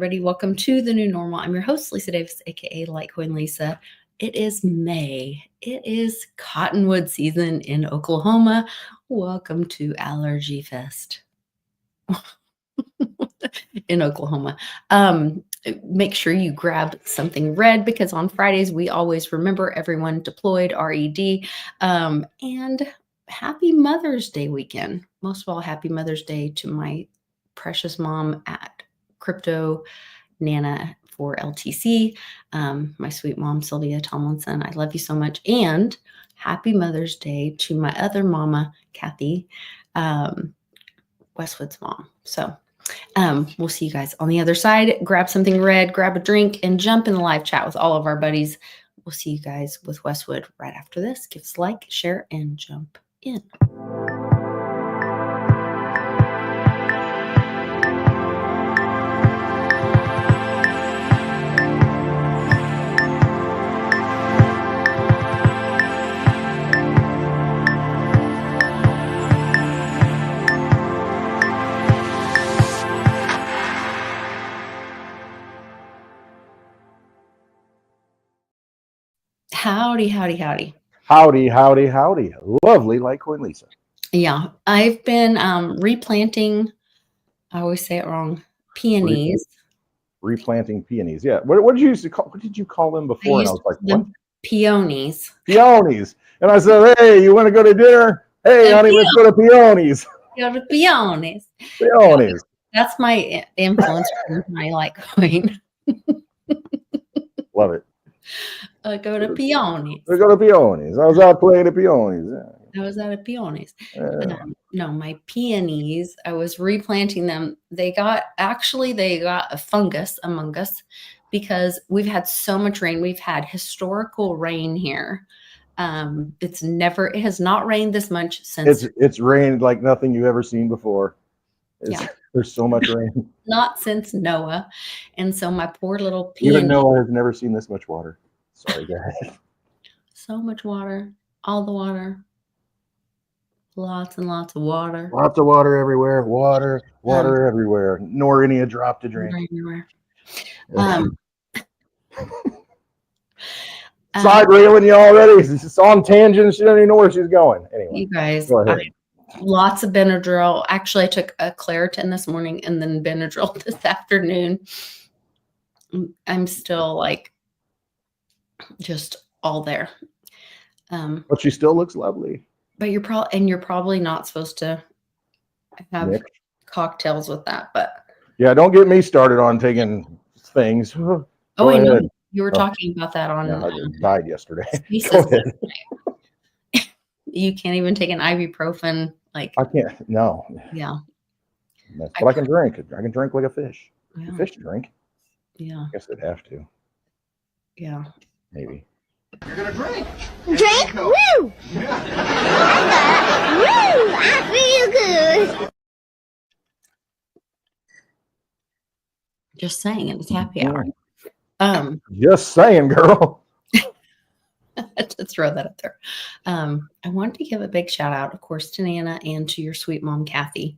everybody. Welcome to the new normal. I'm your host, Lisa Davis, aka Litecoin Lisa. It is May. It is cottonwood season in Oklahoma. Welcome to Allergy Fest in Oklahoma. Make sure you grab something red because on Fridays we always remember everyone deployed, RED, and happy Mother's Day weekend. Most of all, happy Mother's Day to my precious mom at Crypto Nana for LTC, my sweet mom, Sylvia Tomlinson. I love you so much. And happy Mother's Day to my other mama, Kathy, Westwood's mom. So we'll see you guys on the other side. Grab something red, grab a drink, and jump in the live chat with all of our buddies. We'll see you guys with Westwood right after this. Give us a like, share, and jump in. Howdy, howdy, howdy. Howdy, howdy, howdy. Lovely Litecoin Lisa. Yeah, I've been replanting, I always say it wrong, peonies. Replanting peonies. Yeah. What did you used to call? What did you call them before? And I was like, what? Peonies. Peonies. And I said, hey, you want to go to dinner? Hey, honey, let's go to peonies. Go to peonies. Peonies. That's my influence from my Litecoin. Love it. Go to peonies. We go to peonies. I was out playing the peonies. I was out of peonies. Yeah. No, my peonies, I was replanting them. They got a fungus among us because we've had so much rain. We've had historical rain here. It has not rained this much since it's rained like nothing you've ever seen before. There's so much rain. Not since Noah. And so my poor little peony. Even Noah has never seen this much water. Sorry, go ahead. So much water. All the water. Lots and lots of water. Lots of water everywhere. Water everywhere. Nor any a drop to drink. Everywhere. Side railing you already. She's on tangent. She doesn't even know where she's going. Anyway, you guys, lots of Benadryl. Actually, I took a Claritin this morning and then Benadryl this afternoon. I'm still like just all there. But she still looks lovely. But you're probably not supposed to have cocktails with that. But yeah, don't get me started on taking things. I know you were talking about that on. Yeah, I died yesterday. Go ahead. You can't even take an ibuprofen. Like I can't. No. Yeah. But I can drink. I can drink like a fish. Yeah. A fish drink. Yeah. I guess I'd have to. Yeah. Maybe. You're gonna drink. Drink? Woo! Yeah. Woo! I feel good. Just saying, it's happy hour. Just saying, girl. Just throw that up there. I wanted to give a big shout out, of course, to Nana and to your sweet mom, Kathy,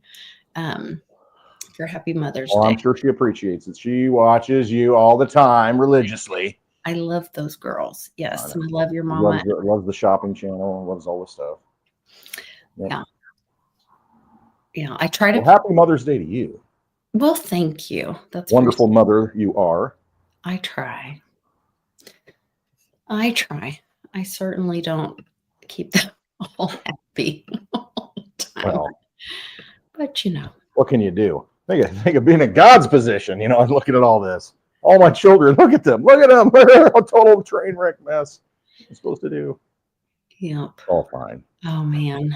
for Happy Mother's Day. I'm sure she appreciates it. She watches you all the time religiously. I love those girls. Yes. I love your mama. Loves the shopping channel. Loves all the stuff. Yep. Yeah. I try to. Well, happy Mother's Day to you. Well, thank you. That's wonderful mother you are. I try. I certainly don't keep them all happy all the time. Well, but you know. What can you do? Think of being in God's position, and looking at all this. All my children, look at them. Look at them. A total train wreck mess. What I'm supposed to do. Yep. It's all fine. Oh man.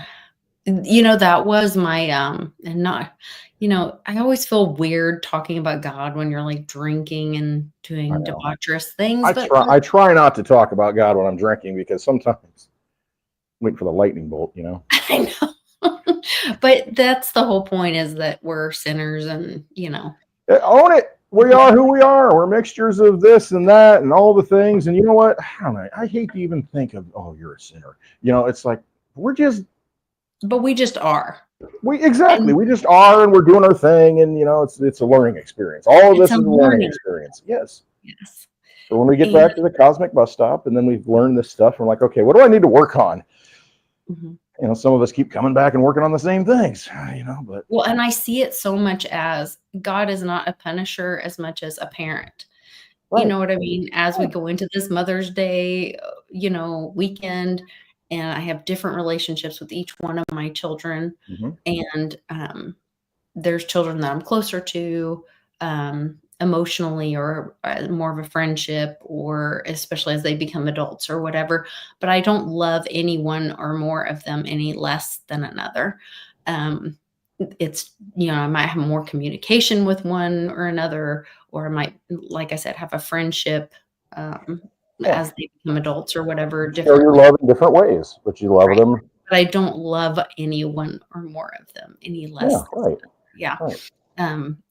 That was my and not, I always feel weird talking about God when you're like drinking and doing debaucherous things. I try not to talk about God when I'm drinking because sometimes I'm waiting for the lightning bolt, I know. But that's the whole point, is that we're sinners and, Own it. We are who we are. We're mixtures of this and that and all the things. And you know what? I hate to even think of, oh, you're a sinner. It's like, we're just but we just are. We exactly. And We just are, and we're doing our thing, and it's a learning experience. All of it's this a is a learning learning. experience. Yes. Yes. So when we get And back to the cosmic bus stop, and then we've learned this stuff, we're like, okay, what do I need to work on? mhm. Some of us keep coming back and working on the same things, but Well, and I see it so much as God is not a punisher as much as a parent. You right. know what I mean? As we Yeah. go into this Mother's Day, weekend, and I have different relationships with each one of my children, Mhm. and there's children that I'm closer to emotionally, or more of a friendship, or especially as they become adults or whatever. But I don't love any one or more of them any less than another. Um, it's, I might have more communication with one or another, or I might, like I said, have a friendship um, Yeah. as they become adults or whatever, You show your differently. love in different ways, but you love Right. them. But I don't love any one or more of them any Yeah. less. Right. Yeah. Right.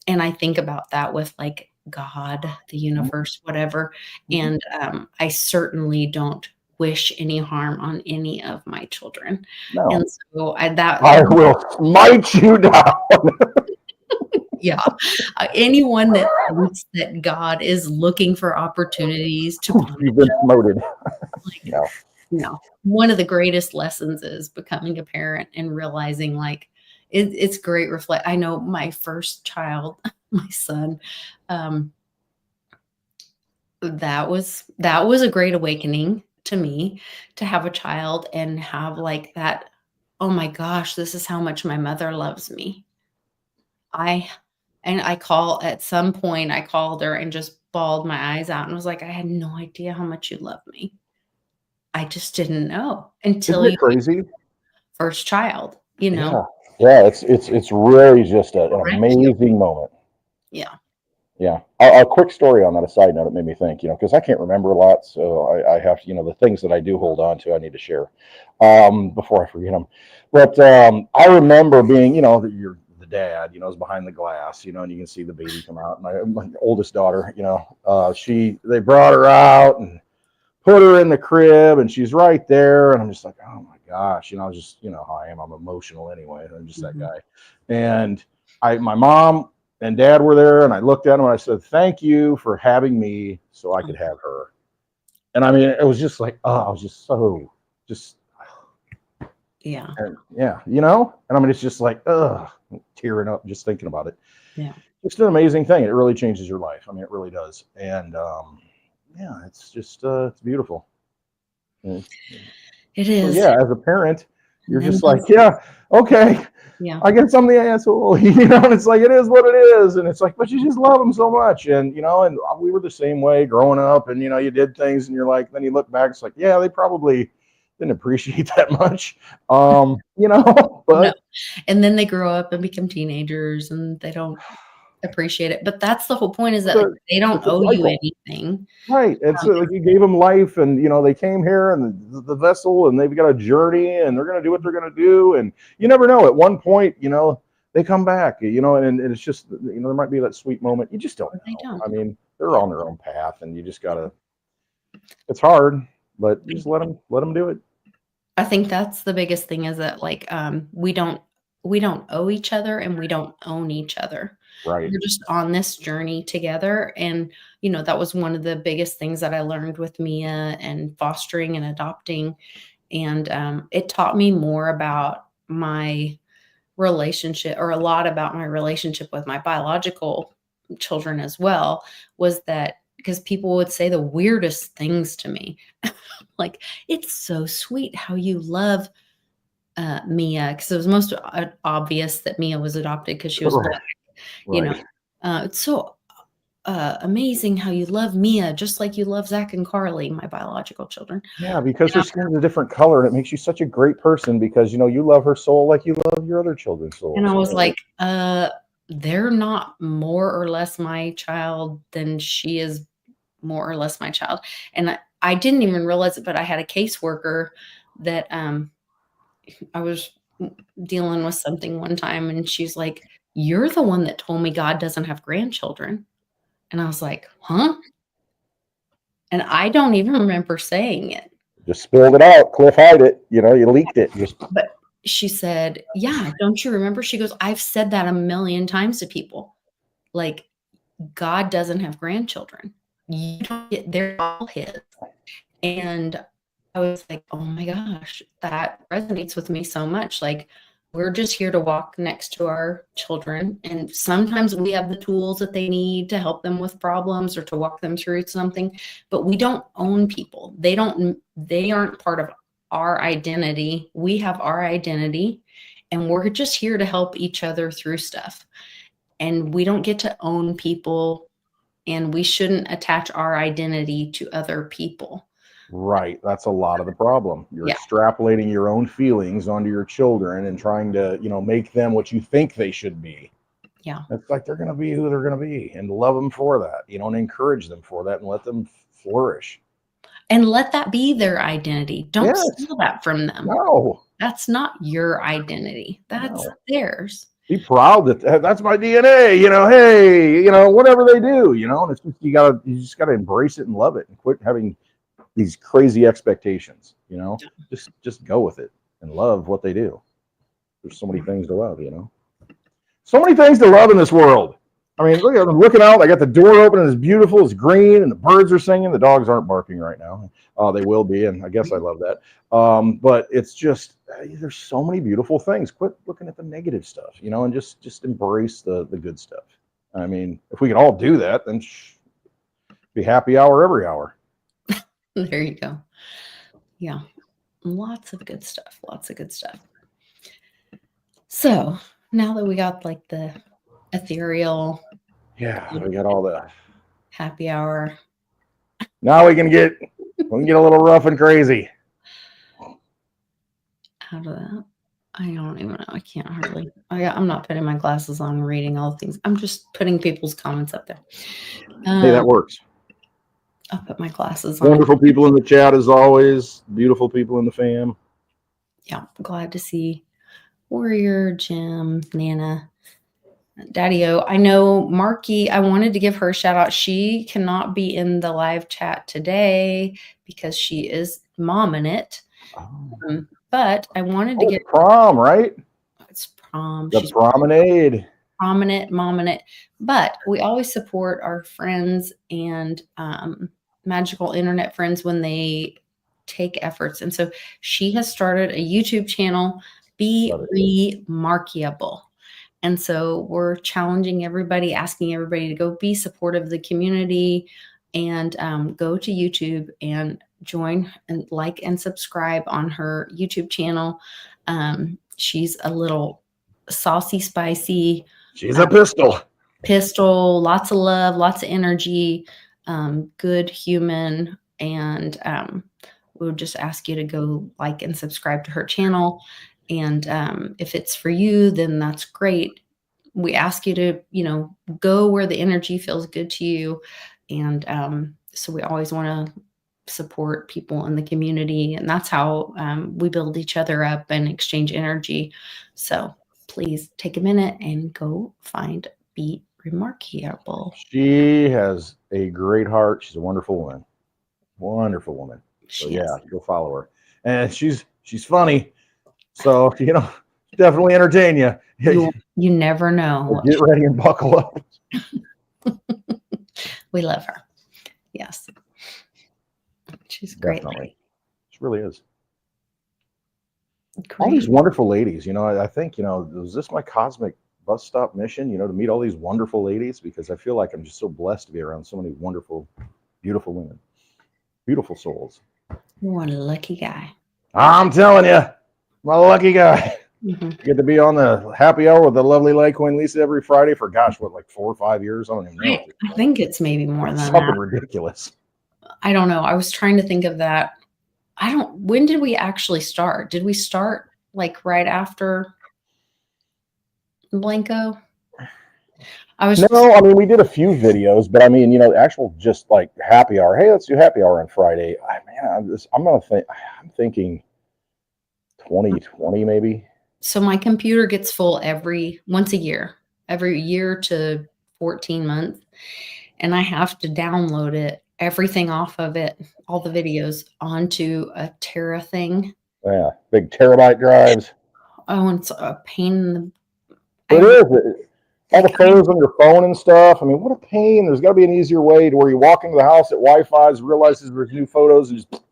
And I think about that with like God, the universe, whatever. Mhm. And I certainly don't wish any harm on any of my children. No. And so I will smite you down. yeah, anyone that thinks that God is looking for opportunities to punish You've been promoted. like, No. no. One of the greatest lessons is becoming a parent and realizing like it's great reflect. I know my first child, my son, um, that was a great awakening to me to have a child and have like that, oh my gosh, this is how much my mother loves me. I and I call at some point I called her and just bawled my eyes out and was like, I had no idea how much you love me. I just didn't know Isn't until it you crazy? first child, you know. Yeah. Yeah. It's really just an Wreck you. amazing moment. Yeah. Yeah. A quick story on that, a side note, it made me think, because I can't remember a lot. So I have to, the things that I do hold on to, I need to share before I forget them. But I remember being, that you're the dad, is behind the glass, and you can see the baby come out. And my oldest daughter, they brought her out and put her in the crib, and she's right there. And I'm just like, oh my gosh, I was just, how I am. I'm emotional anyway. I'm just that guy. And my mom and dad were there, and I looked at them and I said, thank you for having me so I could have her. And I mean, it was just like, I was just so just, Yeah. and yeah, and I mean, it's just like, tearing up just thinking about it. Yeah. It's an amazing thing. It really changes your life. I mean, it really does. And yeah, it's just, it's beautiful. And It so is. yeah, as a parent, you're And then just like, those- yeah, okay, yeah. I guess I'm the asshole, and it's like, it is what it is. And it's like, but you just love them so much. And, and we were the same way growing up, and, you did things and you're like, then you look back, it's like, yeah, they probably didn't appreciate that much. But No. And then they grow up and become teenagers and they don't appreciate it. But that's the whole point, is that like, they don't it's a owe you cycle. anything. Right. It's like you gave them life, and they came here and the vessel, and they've got a journey, and they're going to do what they're going to do. And you never know. At one point, they come back, and it's just, there might be that sweet moment. You just don't know. They don't. I mean, they're on their own path, and you just gotta. It's hard, but just let them do it. I think that's the biggest thing, is that like we don't owe each other and we don't own each other. Right. We're just on this journey together. And that was one of the biggest things that I learned with Mia and fostering and adopting. And it taught me more about my relationship, or a lot about my relationship with my biological children as well, was that because people would say the weirdest things to me. Like, it's so sweet how you love Mia, because it was most obvious that Mia was adopted because she was Right. black. It's so amazing how you love Mia just like you love Zach and Carly, my biological children. Yeah, because her skin's a different color, and it makes you such a great person, because you love her soul like you love your other children's souls. And I was like, they're not more or less my child than she is more or less my child. And I didn't even realize it, but I had a caseworker that I was dealing with something one time, and she's like, you're the one that told me God doesn't have grandchildren. And I was like, huh? And I don't even remember saying it. Just spilled it out, Cliff hide it, you leaked it. she said, "Yeah, don't you remember?" She goes, "I've said that a million times to people. Like, God doesn't have grandchildren. You don't get, they're all his." And I was like, "Oh my gosh, that resonates with me so much." Like, we're just here to walk next to our children. And sometimes we have the tools that they need to help them with problems or to walk them through something, but we don't own people. They aren't part of our identity. We have our identity, and we're just here to help each other through stuff. And we don't get to own people, and we shouldn't attach our identity to other people. Right. That's a lot of the problem. You're Yeah. extrapolating your own feelings onto your children and trying to, make them what you think they should be. Yeah. It's like they're going to be who they're going to be, and love them for that, and encourage them for that and let them flourish. And let that be their identity. Don't Yes. steal that from them. No. That's not your identity. That's theirs. Be proud that that's my DNA, hey, whatever they do, and it's just, you just gotta embrace it and love it and quit having these crazy expectations, just go with it and love what they do. There's so many things to love, so many things to love in this world. I mean, look, I'm looking out. I got the door open and it's beautiful. It's green and the birds are singing. The dogs aren't barking right now. They will be, and I guess I love that. But it's just there's so many beautiful things. Quit looking at the negative stuff, and just embrace the good stuff. I mean, if we could all do that, then be happy hour every hour. There you go. Yeah, lots of good stuff. Lots of good stuff. So now that we got like the ethereal, we got all the happy hour. Now we can get a little rough and crazy. Out of that, I don't even know. I can't hardly. I'm not putting my glasses on and reading all the things. I'm just putting people's comments up there. Hey, that works. I'll put my glasses on. Wonderful people in the chat as always. Beautiful people in the fam. Yeah, glad to see Warrior, Jim, Nana, Daddy-O. I know Marky, I wanted to give her a shout out. She cannot be in the live chat today because she is momming it. But I wanted to get prom, right? It's prom. The promenade. Prominent, momming it. But we always support our friends and magical internet friends when they take efforts. And so she has started a YouTube channel, Be Remarkable. And so we're challenging everybody, asking everybody to go be supportive of the community and go to YouTube and join and like and subscribe on her YouTube channel. She's a little saucy, spicy. She's a pistol. Lots of love, lots of energy, good human. And we would just ask you to go like and subscribe to her channel. And if it's for you, then that's great. We ask you to, go where the energy feels good to you. And so we always want to support people in the community. And that's how we build each other up and exchange energy. So please take a minute and go find Be Remarkable. She has a great heart. She's a wonderful woman. Wonderful woman. So go follow her. And she's funny. So, definitely entertain you. You never know. Get ready and buckle up. We love her. Yes. She's great. Definitely. She really is. Great. All these wonderful ladies, I think, was this my cosmic bus stop mission, to meet all these wonderful ladies? Because I feel like I'm just so blessed to be around so many wonderful, beautiful women. Beautiful souls. What a lucky guy. I'm telling you, I'm a lucky guy. Mm-hmm. Get to be on the happy hour with the lovely Litecoin Lisa every Friday for, 4 or 5 years? I don't even know. I think it's maybe more than something that. Ridiculous. I don't know. I was trying to think of that. When did we actually start? Did we start like right after Blanco? We did a few videos, but actual just like happy hour. Hey, let's do happy hour on Friday. I'm thinking 2020 maybe. So my computer gets full once a year, every year to 14 months. And I have to download it, everything off of it, all the videos onto a Tera thing. Yeah, big terabyte drives. Oh, and it's a pain in the. It I, is. All the photos on your phone and stuff. I mean, what a pain. There's got to be an easier way to where you walk into the house at Wi-Fi's, realizes there's new photos, and just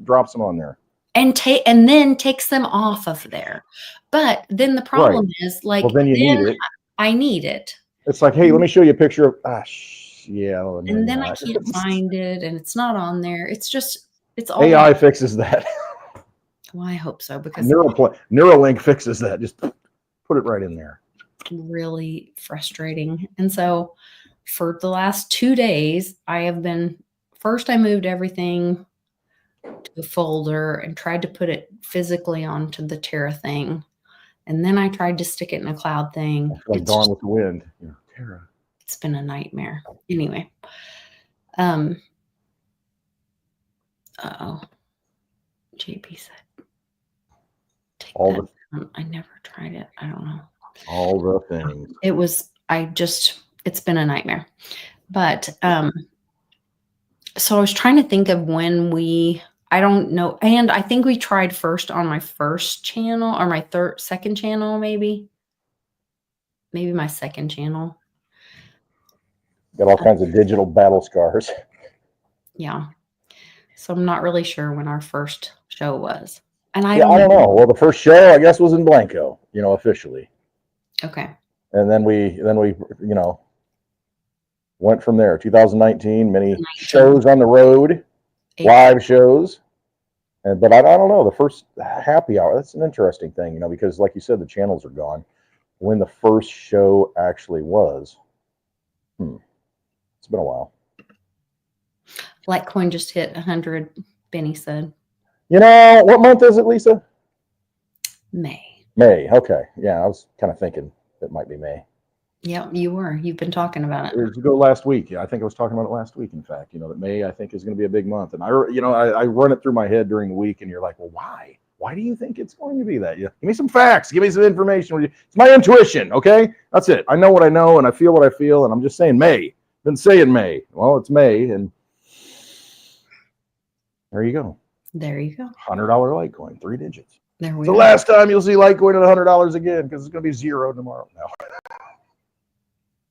drops them on there. and then takes them off of there. But then the Right. problem is, like, Well, then you need it. I need it. It's like, hey, let me show you a picture of. Yeah. And then I can't find it, and it's not on there. It's just, it's all. AI fixes that. Well, I hope so, because Neuralink fixes that. Just put it right in there. really frustrating. And so for the last 2 days, I moved everything to the folder and tried to put it physically onto the Terra thing. And then I tried to stick it in a cloud thing. Like Gone with the Wind. Yeah, Terra. It's been a nightmare. Anyway. JP said, I never tried it. I don't know. All the things. It's been a nightmare. But so I was trying to think of when I don't know. And I think we tried first on my first channel or my second channel, maybe my second channel. Got all kinds of digital battle scars. Yeah. So I'm not really sure when our first show was. And I don't know. Well, the first show, I guess, was in Blanco, officially. Okay. And then we, went from there. 2019, many shows on the road, live shows. But I don't know, the first happy hour, that's an interesting thing, because like you said, the channels are gone. When the first show actually was, it's been a while. Litecoin just hit 100, Benny said. What month is it, Lisa? May. May, okay. Yeah, I was kind of thinking it might be May. Yeah, you were. You've been talking about it. It was last week. Yeah, I think I was talking about it last week, in fact, that May, I think, is going to be a big month. And I run it through my head during the week, and you're like, well, why? Why do you think it's going to be that? Yeah, give me some facts. Give me some information. It's my intuition, okay? That's it. I know what I know, and I feel what I feel, and I'm just saying May. Been saying May. Well, it's May, and there you go. There you go. $100 Litecoin, 3 digits. There we go. The last time you'll see Litecoin at $100 again, because it's going to be 0 tomorrow.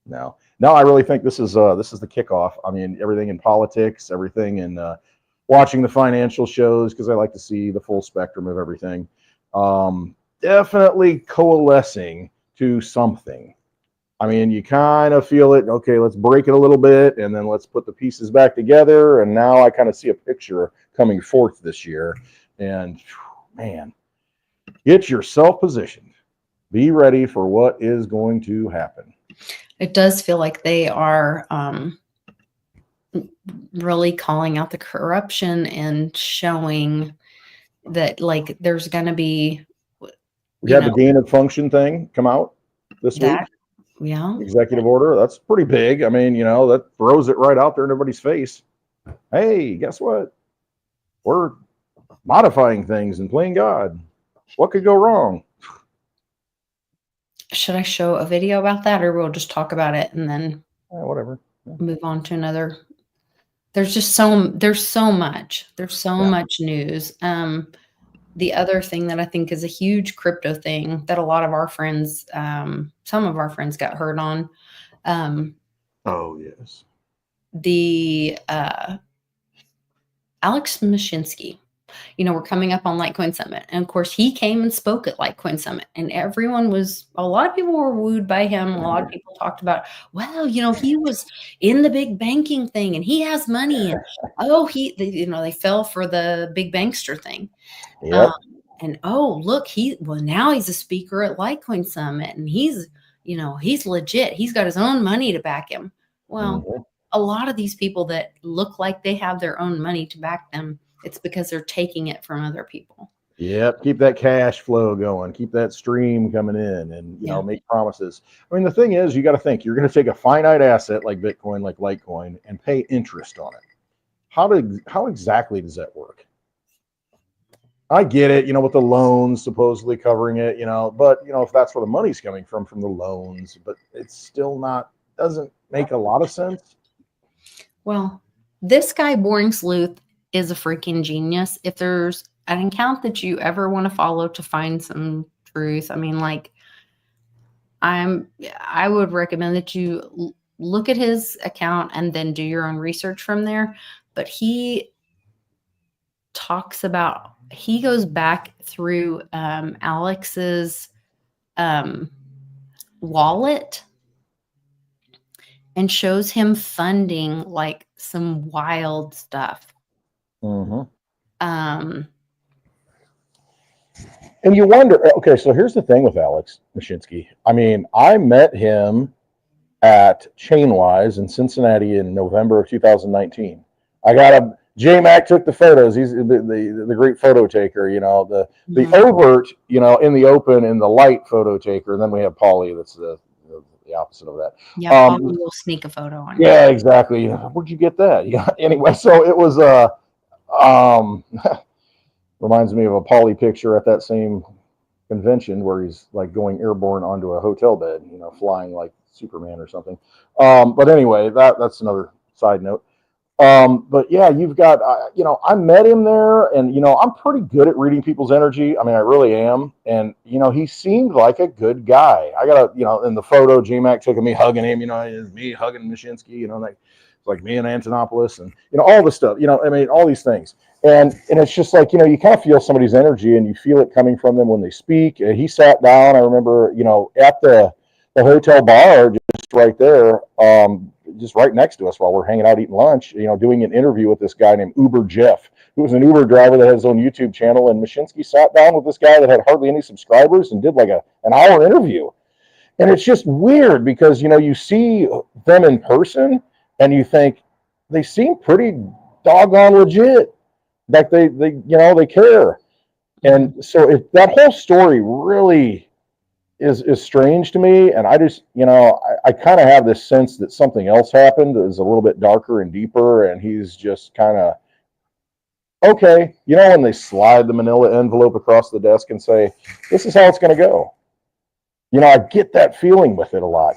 No, I really think this is the kickoff. I mean, everything in politics, everything in watching the financial shows, because I like to see the full spectrum of everything. Definitely coalescing to something. I mean, you kind of feel it. Okay, let's break it a little bit, and then let's put the pieces back together. And now I kind of see a picture coming forth this year. And man, get yourself positioned. Be ready for what is going to happen. It does feel like they are really calling out the corruption and showing that, like, there's going to be. We had the gain of function thing come out this week. Yeah. Executive order. That's pretty big. I mean, that throws it right out there in everybody's face. Hey, guess what? We're modifying things and playing God. What could go wrong? Should I show a video about that, or we'll just talk about it and then whatever. Move on to another? There's so much. There's so much news. The other thing that I think is a huge crypto thing that a lot of our friends, some of our friends got hurt on. Oh, yes. The Alex Mashinsky. We're coming up on Litecoin Summit. And of course, he came and spoke at Litecoin Summit. And a lot of people were wooed by him. A lot of people talked about, well, he was in the big banking thing and he has money. And they fell for the big bankster thing. Yep. And look, now he's a speaker at Litecoin Summit, and he's legit. He's got his own money to back him. Well, a lot of these people that look like they have their own money to back them, it's because they're taking it from other people. Yep. Keep that cash flow going. Keep that stream coming in, and make promises. I mean, the thing is, you got to think you're going to take a finite asset like Bitcoin, like Litecoin, and pay interest on it. How exactly does that work? I get it, with the loans supposedly covering it, but if that's where the money's coming from the loans, but it's still doesn't make a lot of sense. Well, this guy, Boring Sleuth, is a freaking genius. If there's an account that you ever want to follow to find some truth. I mean, like, I would recommend that you look at his account and then do your own research from there. But he goes back through Alex's wallet and shows him funding like some wild stuff. Mhm. Um, And you wonder, okay, so here's the thing with Alex Mashinsky. I mean, I met him at Chainwise in Cincinnati in November of 2019. I got a J Mac took the photos. He's the great photo taker, you know, the overt, you know, in the open and the light photo taker. And then we have Paulie, that's the opposite of that. yeah, Paulie will sneak a photo on you. Yeah, exactly. Where'd you get that? Yeah. Anyway, so it was reminds me of a Paulie picture at that same convention where he's like going airborne onto a hotel bed, you know, flying like Superman or something. But anyway, that's another side note. But yeah, you've got, you know, I met him there, and you know, I'm pretty good at reading people's energy. I mean, I really am. And you know, he seemed like a good guy. I got you know, in the photo, J-Mac took of me hugging him. You know, it was me hugging Mashinsky. You know, like me and Antonopoulos, and you know, all the stuff. You know, I mean, all these things. And it's just like, you know, you kind of feel somebody's energy, and you feel it coming from them when they speak. He sat down, I remember, you know, at the hotel bar just right there, just right next to us while we're hanging out eating lunch, you know, doing an interview with this guy named Uber Jeff, who was an Uber driver that had his own YouTube channel. And Mashinsky sat down with this guy that had hardly any subscribers and did like an hour interview. And it's just weird because, you know, you see them in person and you think they seem pretty doggone legit. Like they you know, they care. And so that whole story really is strange to me, and I just, you know, I kind of have this sense that something else happened that is a little bit darker and deeper, and he's just kind of, okay, you know, when they slide the manila envelope across the desk and say, this is how it's going to go. You know, I get that feeling with it a lot.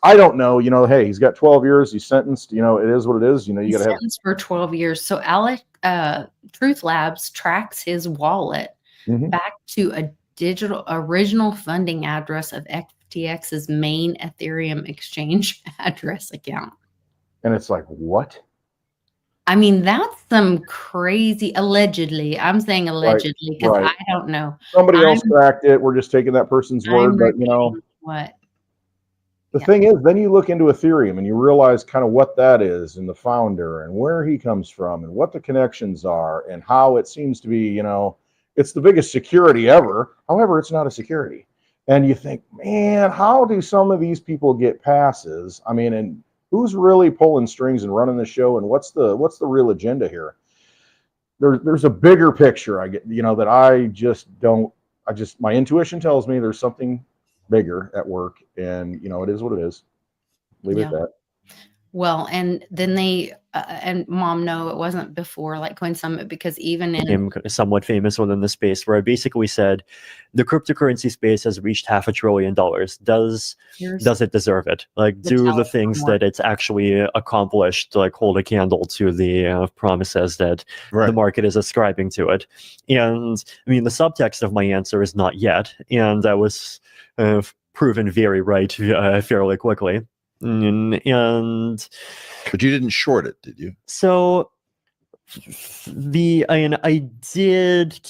I don't know, you know, hey, he's got 12 years, he's sentenced, you know, it is what it is, you know, you got to have sentenced for 12 years. So Truth Labs tracks his wallet back to a original funding address of FTX's main Ethereum exchange address account. And it's like, what? I mean, that's some crazy, allegedly. I'm saying allegedly because right. I don't know. Somebody else cracked it. We're just taking that person's word, but you know what? The thing is, then you look into Ethereum and you realize kind of what that is and the founder and where he comes from and what the connections are and how it seems to be, you know, it's the biggest security ever. However, it's not a security. And you think, man, how do some of these people get passes? I mean, and who's really pulling strings and running the show? And what's the real agenda here? There's a bigger picture, I get, you know, that my intuition tells me there's something bigger at work, and you know, it is what it is. Leave it at that. Well, and then they and Mom, no, it wasn't before like Coin Summit, because even in somewhat famous within the space, where I basically said the cryptocurrency space has reached $500 billion. Does it deserve it? Like, do the things that it's actually accomplished, like hold a candle to the promises that the market is ascribing to it? And I mean, the subtext of my answer is not yet, and I was proven very right fairly quickly. But you didn't short it, did you? So I did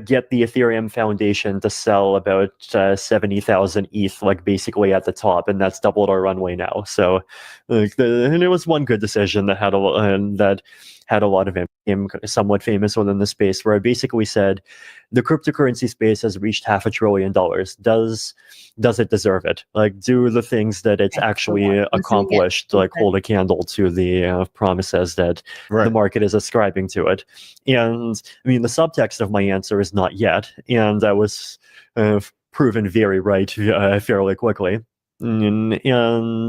get the Ethereum Foundation to sell about 70,000 ETH, like basically at the top, and that's doubled our runway now. So, and it was one good decision that had a lot of him somewhat famous within the space, where I basically said the cryptocurrency space has reached $500 billion. Does it deserve it? Like, do the things that it's actually accomplished, like hold a candle to the promises that the market is ascribing to it? And I mean, the subtext of my answer is not yet, and I was proven very right fairly quickly. But you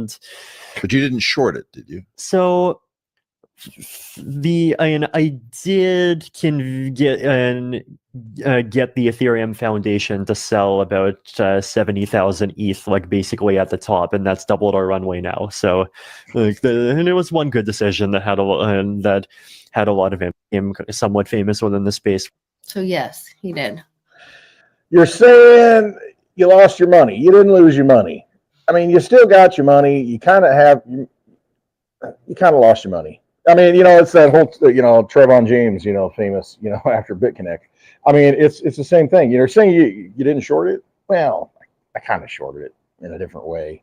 didn't short it, did you? So I did get the Ethereum Foundation to sell about 70,000 ETH, like basically at the top, and that's doubled our runway now. So, and it was one good decision that had a lot of him somewhat famous within the space. So yes, he did. You're saying you lost your money. You didn't lose your money. I mean, you still got your money. You kind of have, you kind of lost your money. I mean, it's that whole, Trevon James, famous, after BitConnect. I mean, it's the same thing. You're saying you didn't short it. Well, I kind of shorted it in a different way,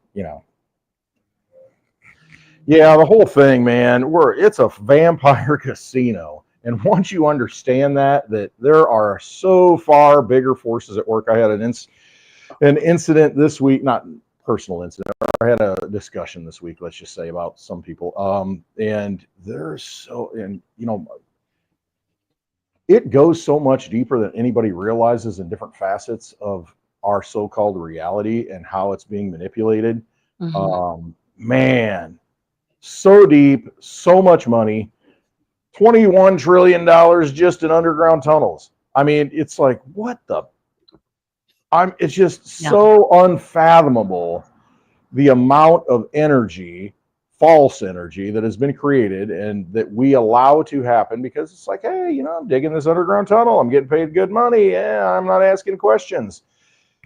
Yeah, the whole thing, man. It's a vampire casino. And once you understand that there are so far bigger forces at work. I had an incident this week, not personal incident. I had a discussion this week, let's just say, about some people. And it goes so much deeper than anybody realizes in different facets of our so-called reality and how it's being manipulated. Man, so deep, so much money. $21 trillion just in underground tunnels. I mean, it's like, what the? It's just so unfathomable, the amount of energy, false energy, that has been created and that we allow to happen because it's like, hey, I'm digging this underground tunnel. I'm getting paid good money. Yeah, I'm not asking questions.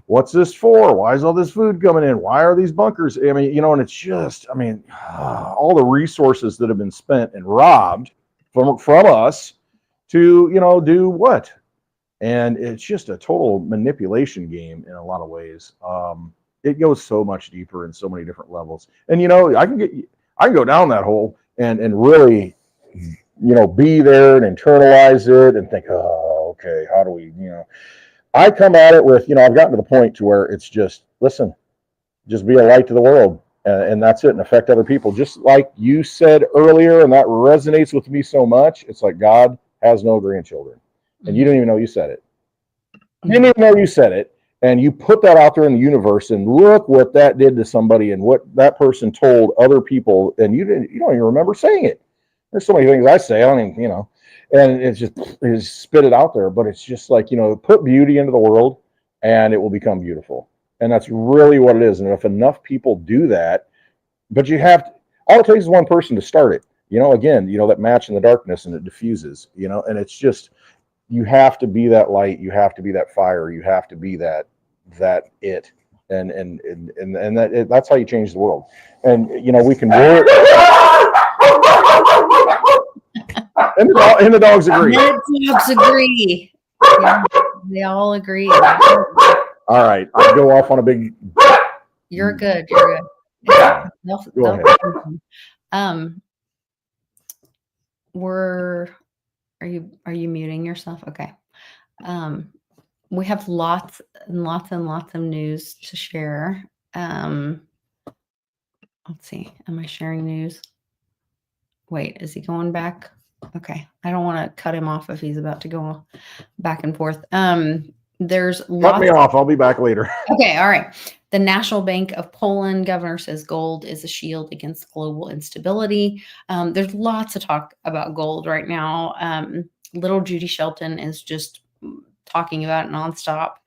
What's this for? Why is all this food coming in? Why are these bunkers? I mean, and it's just, all the resources that have been spent and robbed from us to, do what? And it's just a total manipulation game in a lot of ways. It goes so much deeper in so many different levels. And, I can go down that hole and really, be there and internalize it and think, oh, okay, how do we, I come at it with, I've gotten to the point to where it's just, listen, just be a light to the world. And that's it, and affect other people. Just like you said earlier, and that resonates with me so much. It's like God has no grandchildren. And you didn't even know you said it. You didn't even know you said it. And you put that out there in the universe, and look what that did to somebody and what that person told other people. And you don't even remember saying it. There's so many things I say, I don't even, and it's just spit it out there. But it's just like, put beauty into the world and it will become beautiful. And that's really what it is. And if enough people do that, but all it takes is one person to start it, again, that match in the darkness, and it diffuses, and it's just, you have to be that light. You have to be that fire. You have to be that it. And that's how you change the world. And, we can work. And the dogs agree. The dogs agree. Yeah, they all agree. All right, I'll go off on a big. You're good. You're good. Go ahead. Are you muting yourself? Okay. We have lots and lots and lots of news to share. Let's see. Am I sharing news? Wait, is he going back? Okay. I don't want to cut him off if he's about to go back and forth. There's cut me off. I'll be back later. Okay. All right. The National Bank of Poland governor says gold is a shield against global instability. There's lots of talk about gold right now. Little Judy Shelton is just talking about it nonstop.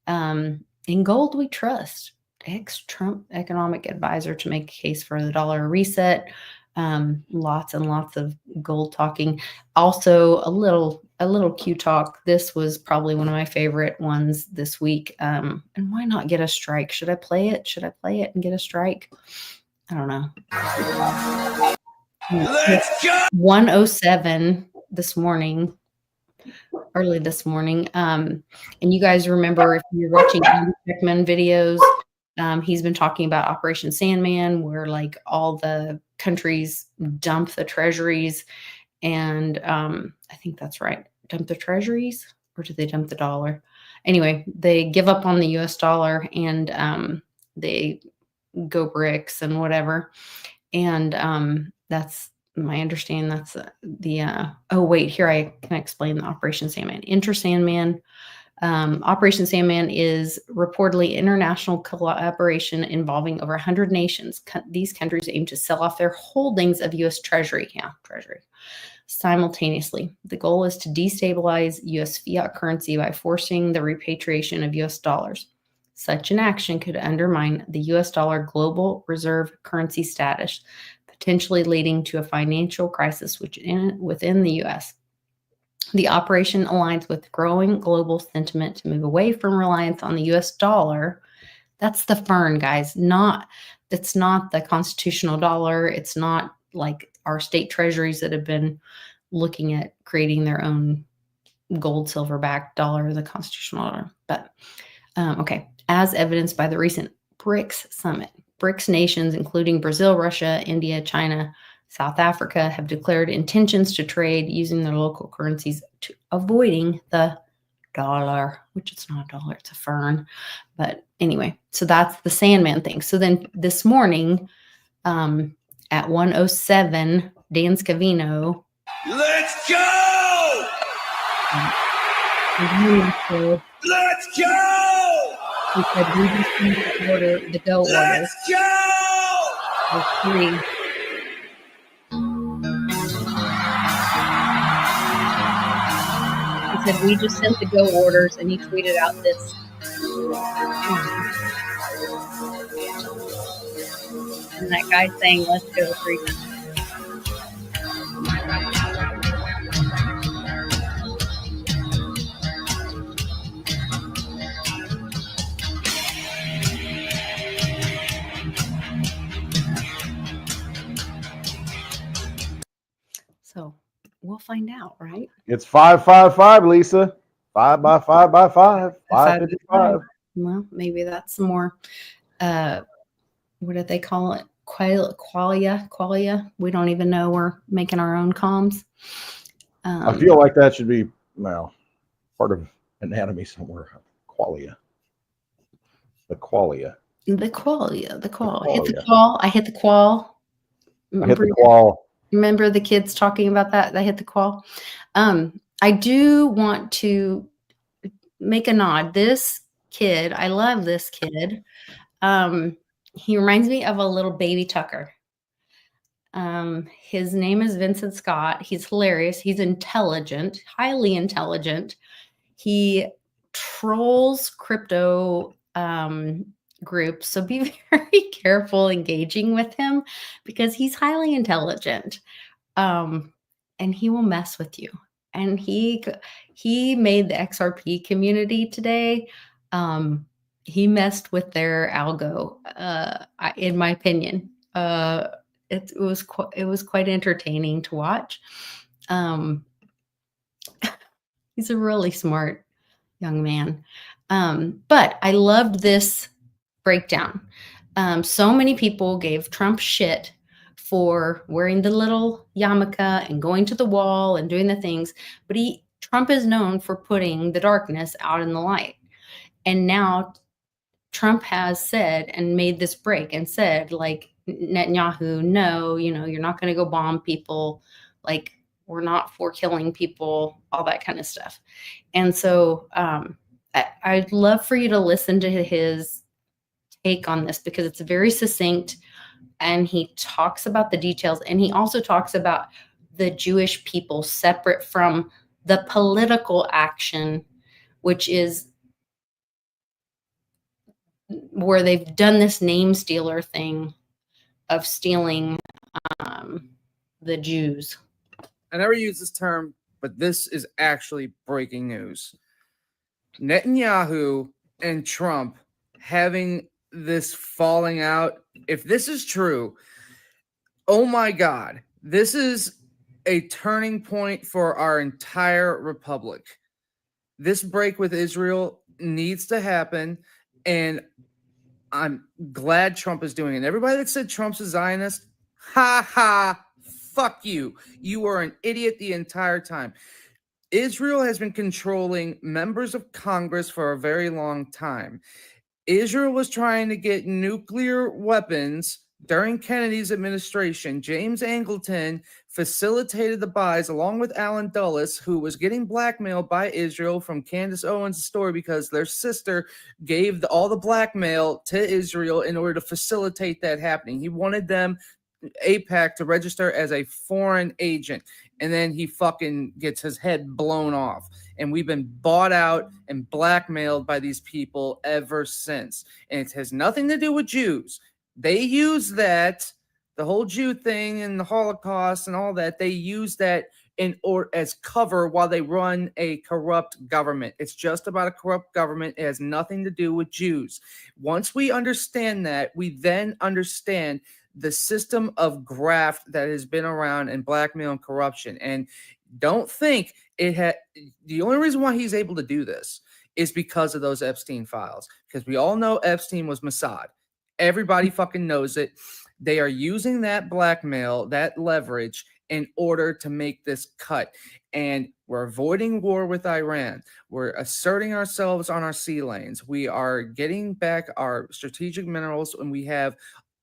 In gold, we trust. Ex-Trump economic advisor to make a case for the dollar reset. Lots and lots of gold talking. Also, a little Q talk. This was probably one of my favorite ones this week. And why not get a strike? Should I play it? Should I play it and get a strike? I don't know. Let's go. 107 this morning, early this morning. And you guys remember, if you're watching Andy Beckman videos, he's been talking about Operation Sandman, where like all the countries dump the treasuries, and I think that's right. Dump the treasuries, or do they dump the dollar? Anyway, they give up on the US dollar, and they go BRICS and whatever. And that's my understanding. That's oh wait, here I can explain the Operation Sandman. Enter Sandman. Operation Sandman is reportedly international collaboration involving over 100 nations. These countries aim to sell off their holdings of U.S. Treasury. Yeah, Treasury. Simultaneously, the goal is to destabilize U.S. fiat currency by forcing the repatriation of U.S. dollars. Such an action could undermine the U.S. dollar global reserve currency status, potentially leading to a financial crisis within the U.S. The operation aligns with growing global sentiment to move away from reliance on the US dollar. That's the FERN, guys. That's not the constitutional dollar. It's not like our state treasuries that have been looking at creating their own gold, silver backed dollar, the constitutional dollar. But okay, as evidenced by the recent BRICS summit, BRICS nations, including Brazil, Russia, India, China, South Africa, have declared intentions to trade using their local currencies, to avoiding the dollar, which it's not a dollar, it's a fern. But anyway, so that's the Sandman thing. So then this morning at 1:07, Dan Scavino. Let's go! Let's go! He said we just need to order the go order. Let's go! There's 3. He said we just sent the go orders, and he tweeted out this. And that guy saying, "Let's go 3 times." So we'll find out, right? It's 555, Lisa. 5 by 5 by 5. 555. Well, maybe that's some more. What do they call it? Qualia. We don't even know. We're making our own comms. I feel like that should be part of anatomy somewhere. Qualia. The qualia. The qualia. Hit the Qualia. qual. I hit the qual. I hit the qual. Remember the kids talking about that? They hit the qual. I do want to make a nod. This kid, I love this kid. He reminds me of a little baby Tucker. His name is Vincent Scott. He's hilarious. He's intelligent, highly intelligent. He trolls crypto groups. So be very careful engaging with him because he's highly intelligent. And he will mess with you. And he made the XRP community today. He messed with their algo, in my opinion. It was quite entertaining to watch. He's a really smart young man. But I loved this breakdown. So many people gave Trump shit for wearing the little yarmulke and going to the wall and doing the things, but Trump is known for putting the darkness out in the light. And now Trump has said and made this break and said, like, Netanyahu, no, you're not going to go bomb people. Like, we're not for killing people, all that kind of stuff. And so I'd love for you to listen to his take on this because it's very succinct and he talks about the details. And he also talks about the Jewish people separate from the political action, which is where they've done this name stealer thing of stealing the Jews. I never use this term, but this is actually breaking news. Netanyahu and Trump having this falling out. If this is true, oh my God, this is a turning point for our entire republic. This break with Israel needs to happen, and I'm glad Trump is doing it. And everybody that said Trump's a Zionist, fuck you. You are an idiot the entire time. Israel has been controlling members of Congress for a very long time. Israel was trying to get nuclear weapons during Kennedy's administration. James Angleton facilitated the buys along with Alan Dulles, who was getting blackmailed by Israel from Candace Owens' story because their sister gave all the blackmail to Israel in order to facilitate that happening. He wanted them, AIPAC, to register as a foreign agent, and then he fucking gets his head blown off. And we've been bought out and blackmailed by these people ever since. And it has nothing to do with Jews. They use that, the whole Jew thing and the Holocaust and all that, they use that as cover while they run a corrupt government. It's just about a corrupt government. It has nothing to do with Jews. Once we understand that, we then understand the system of graft that has been around and blackmail and corruption. And don't think it had the only reason why he's able to do this is because of those Epstein files. Because we all know Epstein was Mossad. Everybody fucking knows it. They are using that blackmail, that leverage, in order to make this cut. And we're avoiding war with Iran. We're asserting ourselves on our sea lanes. We are getting back our strategic minerals, and we have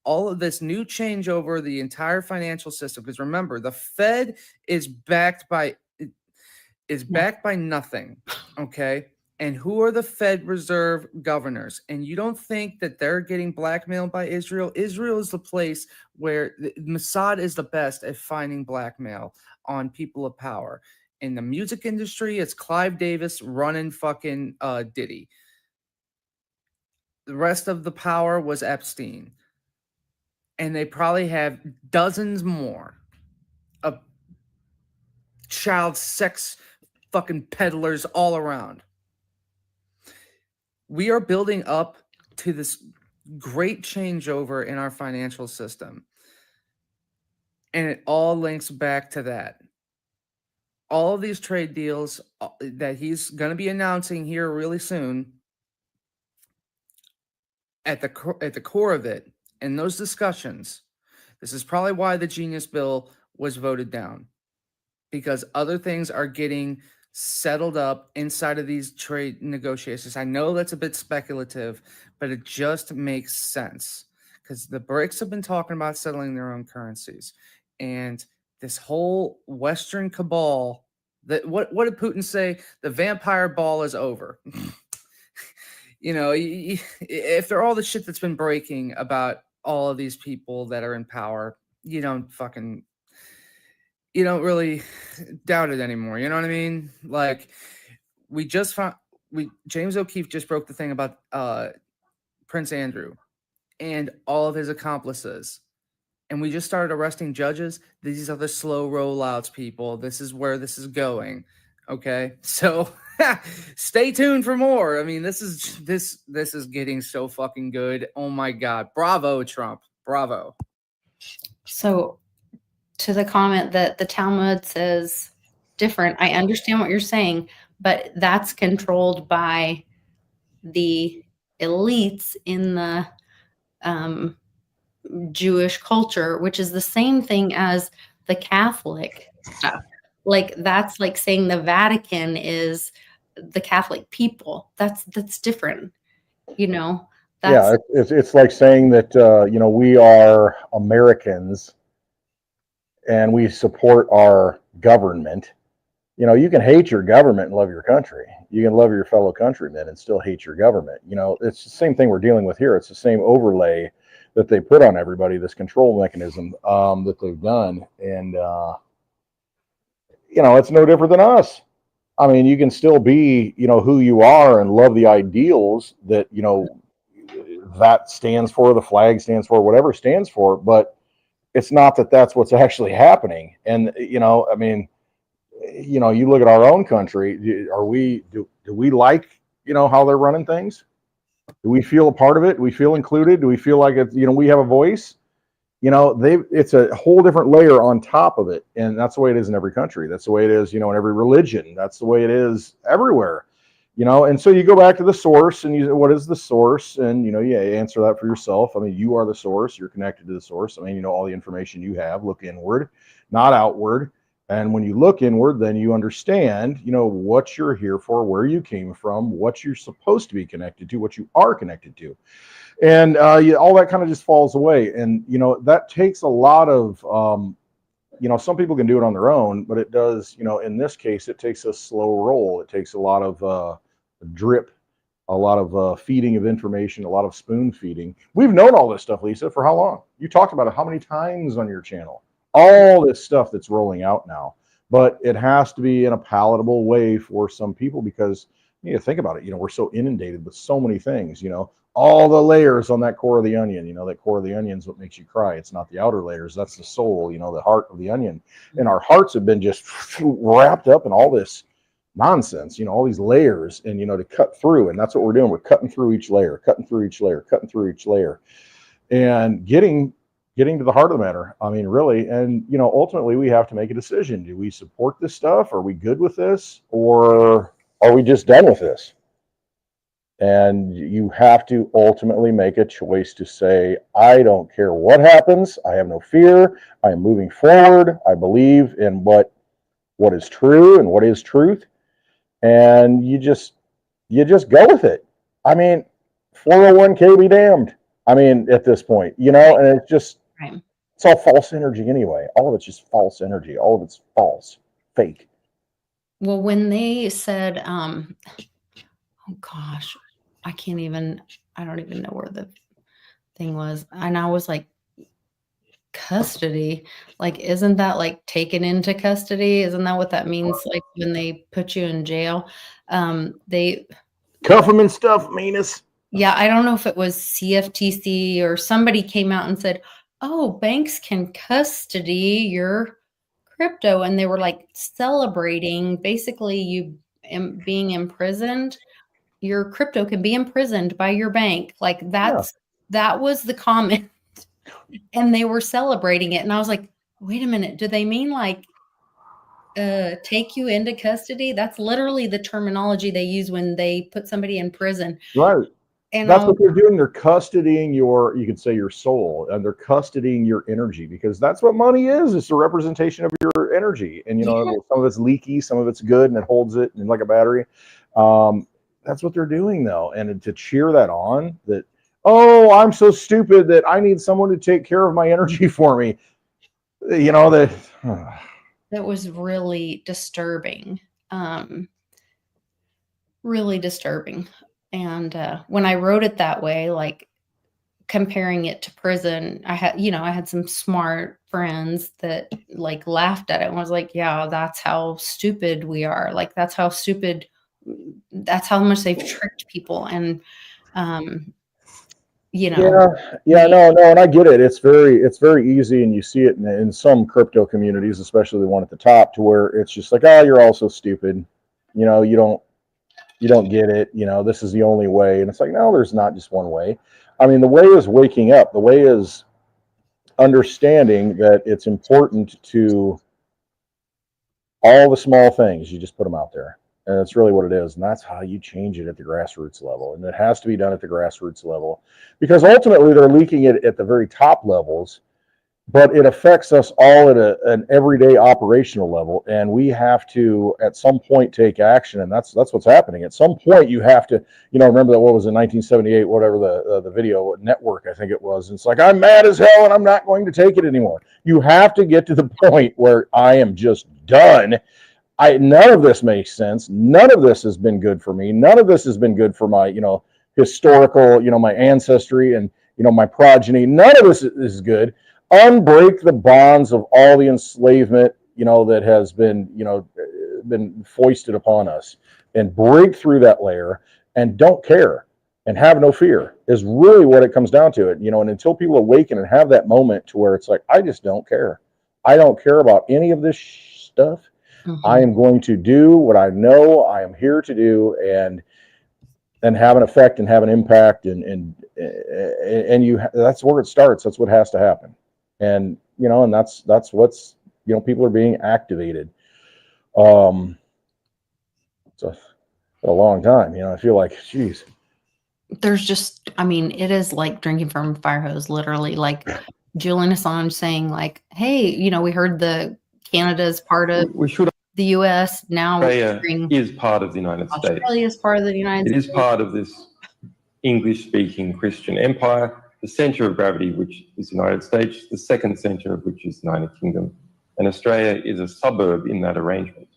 all of this new change over the entire financial system. Because remember, the Fed is backed by nothing. Okay. And who are the Fed Reserve governors? And you don't think that they're getting blackmailed by Israel? Israel is the place where Mossad is the best at finding blackmail on people of power. In the music industry, it's Clive Davis running fucking Diddy. The rest of the power was Epstein. And they probably have dozens more of child sex fucking peddlers all around. We are building up to this great changeover in our financial system. And it all links back to that. All of these trade deals that he's going to be announcing here really soon, at the core of it, in those discussions, this is probably why the Genius Bill was voted down. Because other things are getting settled up inside of these trade negotiations. I know that's a bit speculative, but it just makes sense because the BRICS have been talking about settling their own currencies, and this whole Western cabal. That what did Putin say? The vampire ball is over. You know, if they're all the shit that's been breaking about all of these people that are in power, you don't really doubt it anymore. You know what I mean? Like, we just found James O'Keefe just broke the thing about Prince Andrew and all of his accomplices. And we just started arresting judges. These are the slow rollouts, people. This is where this is going. Okay. So stay tuned for more. I mean, this is getting so fucking good. Oh my God. Bravo, Trump. Bravo. So, to the comment that the Talmud says different, I understand what you're saying, but that's controlled by the elites in the Jewish culture, which is the same thing as the Catholic stuff. Like, that's like saying the Vatican is the Catholic people. That's different, you know. Yeah, it's like saying that we are Americans and we support our government. You know, you can hate your government and love your country. You can love your fellow countrymen and still hate your government. You know, it's the same thing we're dealing with here. It's the same overlay that they put on everybody, this control mechanism that they've done. And, it's no different than us. I mean, you can still be, who you are and love the ideals that, that stands for, the flag stands for, whatever it stands for, but it's not that that's what's actually happening. And, you look at our own country, do we like, how they're running things? Do we feel a part of it? Do we feel included? Do we feel like it's, we have a voice? It's a whole different layer on top of it. And that's the way it is in every country. That's the way it is, in every religion. That's the way it is everywhere. And so you go back to the source and what is the source? And, you answer that for yourself. I mean, you are the source. You're connected to the source. I mean, all the information you have, look inward, not outward. And when you look inward, then you understand, what you're here for, where you came from, what you're supposed to be connected to, what you are connected to. And all that kind of just falls away. And, that takes a lot of, some people can do it on their own, but it does, in this case, it takes a slow roll. It takes a lot of drip, a lot of feeding of information, a lot of spoon feeding. We've known all this stuff, Lisa, for how long? You talked about it how many times on your channel? All this stuff that's rolling out now, but it has to be in a palatable way for some people because, You need to think about it. We're so inundated with so many things, all the layers on that core of the onion. That core of the onion is what makes you cry. It's not the outer layers. That's the soul, the heart of the onion. And our hearts have been just wrapped up in all this nonsense, all these layers, and, to cut through. And that's what we're doing. We're cutting through each layer, cutting through each layer, cutting through each layer, and getting to the heart of the matter. I mean, really. And, ultimately we have to make a decision. Do we support this stuff? Are we good with this? Or are we just done with this? And you have to ultimately make a choice to say, I don't care what happens. I have no fear. I am moving forward. I believe in what is true and what is truth. And you just go with it. I mean, 401k be damned. I mean, at this point, and it's just, Right. It's all false energy anyway. All of it's just false energy. All of it's false, fake. Well, when they said, oh gosh, I don't even know where the thing was. And I was like, custody, like, isn't that like taken into custody? Isn't that what that means? Like when they put you in jail? They Cuff them and stuff, meanest. Yeah, I don't know if it was CFTC or somebody came out and said, oh, banks can custody your crypto. And they were like celebrating basically you being imprisoned. Your crypto can be imprisoned by your bank. Like that was the comment. And they were celebrating it. And I was like, wait a minute, do they mean like take you into custody? That's literally the terminology they use when they put somebody in prison. Right. And that's what they're doing. They're custodying you could say your soul, and they're custodying your energy, because that's what money is. It's a representation of your energy. And, some of it's leaky, some of it's good, and it holds it and like a battery. That's what they're doing though. And to cheer that on, that, oh, I'm so stupid that I need someone to take care of my energy for me. That was really disturbing. Really disturbing. And when I wrote it that way, like comparing it to prison, I had some smart friends that like laughed at it and was like, yeah, that's how stupid we are. Like, that's how much they've tricked people. And, no, and I get it. It's very easy. And you see it in some crypto communities, especially the one at the top, to where it's just like, oh, you're all so stupid. You don't get it. This is the only way. And it's like, no, there's not just one way. I mean, the way is waking up. The way is understanding that it's important to all the small things. You just put them out there. And that's really what it is. And that's how you change it at the grassroots level. And it has to be done at the grassroots level, because ultimately they're leaking it at the very top levels, but it affects us all at an everyday operational level. And we have to, at some point, take action. And that's what's happening. At some point, you have to, remember that, what was it, 1978, whatever the video network, I think it was. And it's like, I'm mad as hell and I'm not going to take it anymore. You have to get to the point where I am just done. None of this makes sense. None of this has been good for me. None of this has been good for my, historical, my ancestry and, my progeny. None of this is good. Unbreak the bonds of all the enslavement, that has been, been foisted upon us, and break through that layer, and don't care and have no fear is really what it comes down to it. And until people awaken and have that moment to where it's like, I just don't care. I don't care about any of this stuff. Mm-hmm. I am going to do what I know I am here to do, and have an effect and have an impact. And that's where it starts. That's what has to happen. And, and that's what's, people are being activated. So for a long time, I feel like, geez. There's just, it is like drinking from a fire hose, literally. Like Julian Assange saying like, hey, we heard Canada is part of the U.S. Now Australia is part of the United States. Australia is part of the United States. It is part of this English-speaking Christian empire. The center of gravity, which is the United States, the second center of which is the United Kingdom. And Australia is a suburb in that arrangement.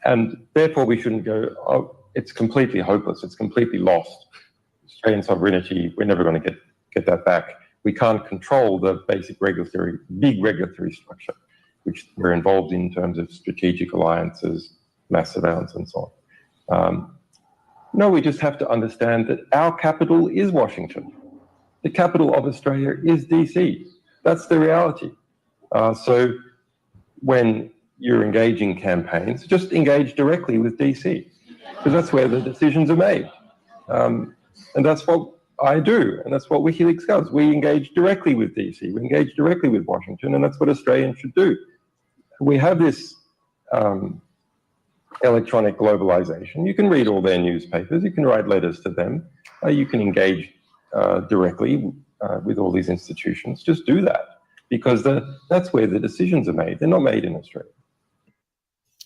And therefore we shouldn't go, oh, it's completely hopeless, it's completely lost. Australian sovereignty, we're never going to get that back. We can't control the basic big regulatory structure, which we're involved in terms of strategic alliances, mass surveillance, and so No, we just have to understand that our capital is Washington. The capital of Australia is DC. That's the reality. So when you're engaging campaigns, just engage directly with DC, because that's where the decisions are made. And that's what I do, and that's what WikiLeaks does. We engage directly with DC, we engage directly with Washington, and that's what Australians should do. We have this electronic globalization. You can read all their newspapers, you can write letters to them, you can engage directly with all these institutions. Just do that, because that's where the decisions are made. They're not made in Australia.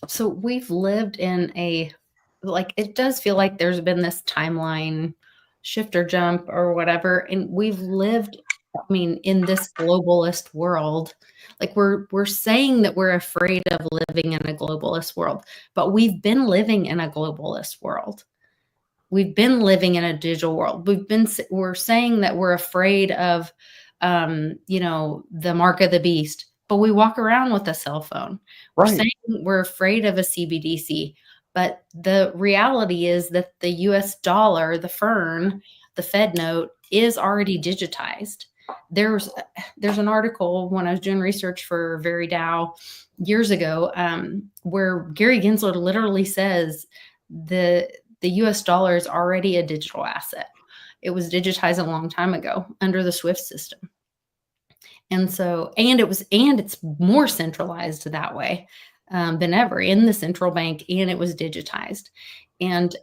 So we've lived in it does feel like there's been this timeline shift or jump or whatever. And we've lived, in this globalist world. Like we're saying that we're afraid of living in a globalist world, but we've been living in a globalist world. We've been living in a digital world. We're saying that we're afraid of, the mark of the beast, but we walk around with a cell phone. We're saying we're afraid of a CBDC, but the reality is that the US dollar, the FERN, the Fed note, is already digitized. There's an article when I was doing research for VeriDAO years ago, where Gary Gensler literally says the US dollar is already a digital asset. It was digitized a long time ago under the SWIFT system. And so, it's more centralized that way than ever in the central bank, and it was digitized. And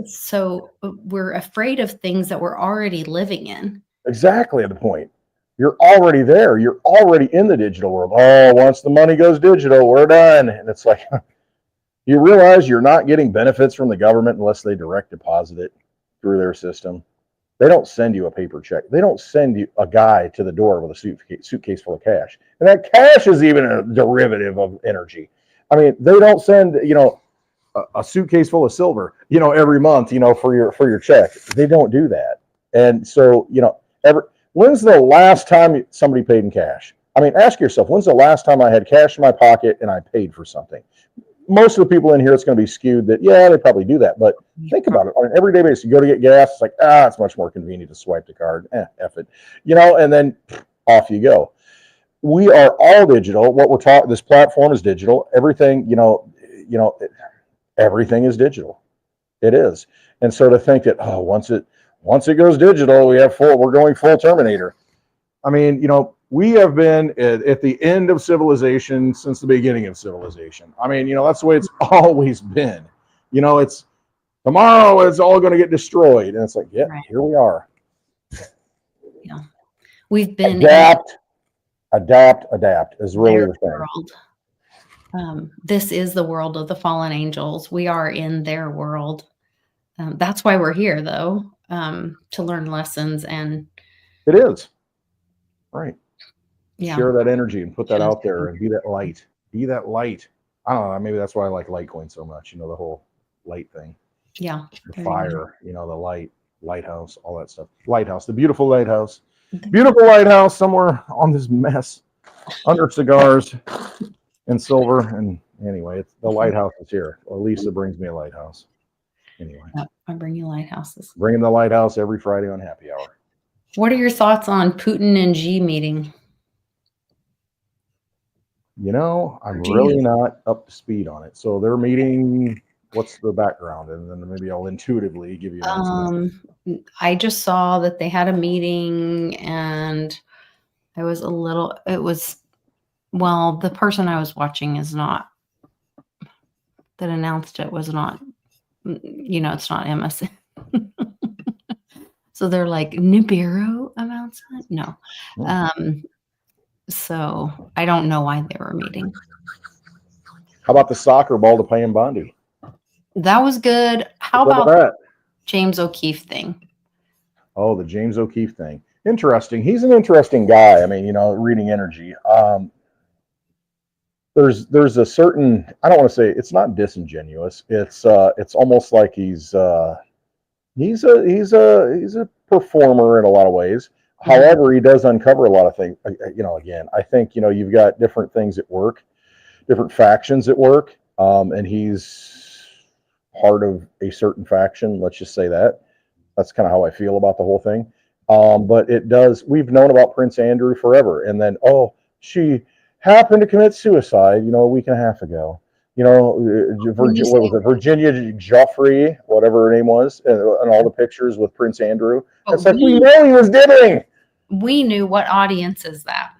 so we're afraid of things that we're already living in. Exactly the point. You're already there. You're already in the digital world. Oh, once the money goes digital, we're done. And it's like, you realize you're not getting benefits from the government unless they direct deposit it through their system. They don't send you a paper check. They don't send you a guy to the door with a suitcase full of cash. And that cash is even a derivative of energy. They don't send, a suitcase full of silver, every month, for your check. They don't do that. And so, when's the last time somebody paid in cash? Ask yourself, when's the last time I had cash in my pocket and I paid for something? Most of the people in here, it's going to be skewed that, yeah, they probably do that. But think about it. On an everyday basis, you go to get gas, it's like, it's much more convenient to swipe the card. F it. And then off you go. We are all digital. What we're talking, this platform is digital. Everything, everything is digital. It is. And so to think that, once it goes digital, we're going full Terminator. We have been at the end of civilization since the beginning of civilization. That's the way it's always been. It's tomorrow, it's all going to get destroyed. And it's like, Here we are. Yeah. We've been adapt is really the thing. World. This is the world of the fallen angels. We are in their world. That's why we're here, though, to learn lessons. And it is. Right. Yeah. Share that energy and put that out there and be that light. Be that light. I don't know. Maybe that's why I like Litecoin so much. The whole light thing. Yeah. The fire, the light, lighthouse, all that stuff. Lighthouse, the beautiful lighthouse. Beautiful lighthouse somewhere on this mess under cigars and silver. And anyway, the lighthouse is here. Lisa brings me a lighthouse. Anyway. Yep, I bring you lighthouses. Bringing the lighthouse every Friday on Happy Hour. What are your thoughts on Putin and Xi meeting? I'm really not up to speed on it. So they're meeting, what's the background? And then maybe I'll intuitively give you an answer. I just saw that they had a meeting, and the person I was watching that announced it was not, it's not MSN. So they're like, Nibiru announcement? No. So I don't know why they were meeting. How about the soccer ball to Payne Bondi? That was good. How about that James O'Keefe thing? Oh, the James O'Keefe thing. Interesting. He's an interesting guy. Reading energy. There's a certain, I don't want to say, it's not disingenuous. It's almost like he's a performer in a lot of ways. However, he does uncover a lot of things. Again, I think, you've got different things at work, different factions at work. And he's part of a certain faction. Let's just say that. That's kind of how I feel about the whole thing. But it does. We've known about Prince Andrew forever, and then she happened to commit suicide, a week and a half ago. What was it? Virginia Joffrey, whatever her name was, and all the pictures with Prince Andrew. It's like we know he was diddling. We knew what audience is that,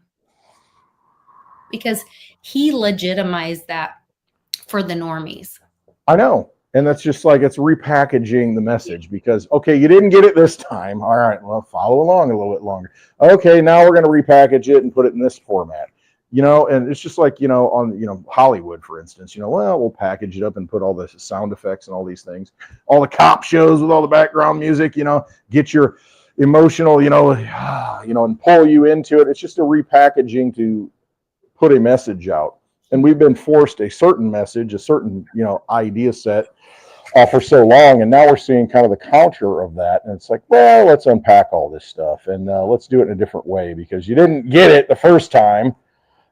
because he legitimized that for the normies. I know. And that's just like, it's repackaging the message because, okay, you didn't get it this time. All right, well, follow along a little bit longer. Okay, now we're going to repackage it and put it in this format. And it's just like, on, Hollywood, for instance, we'll package it up and put all the sound effects and all these things, all the cop shows with all the background music, get your emotional, and pull you into it. It's just a repackaging to put a message out. And we've been forced a certain message, a certain, idea set for so long. And now we're seeing kind of the counter of that. And it's like, well, let's unpack all this stuff and let's do it in a different way because you didn't get it the first time.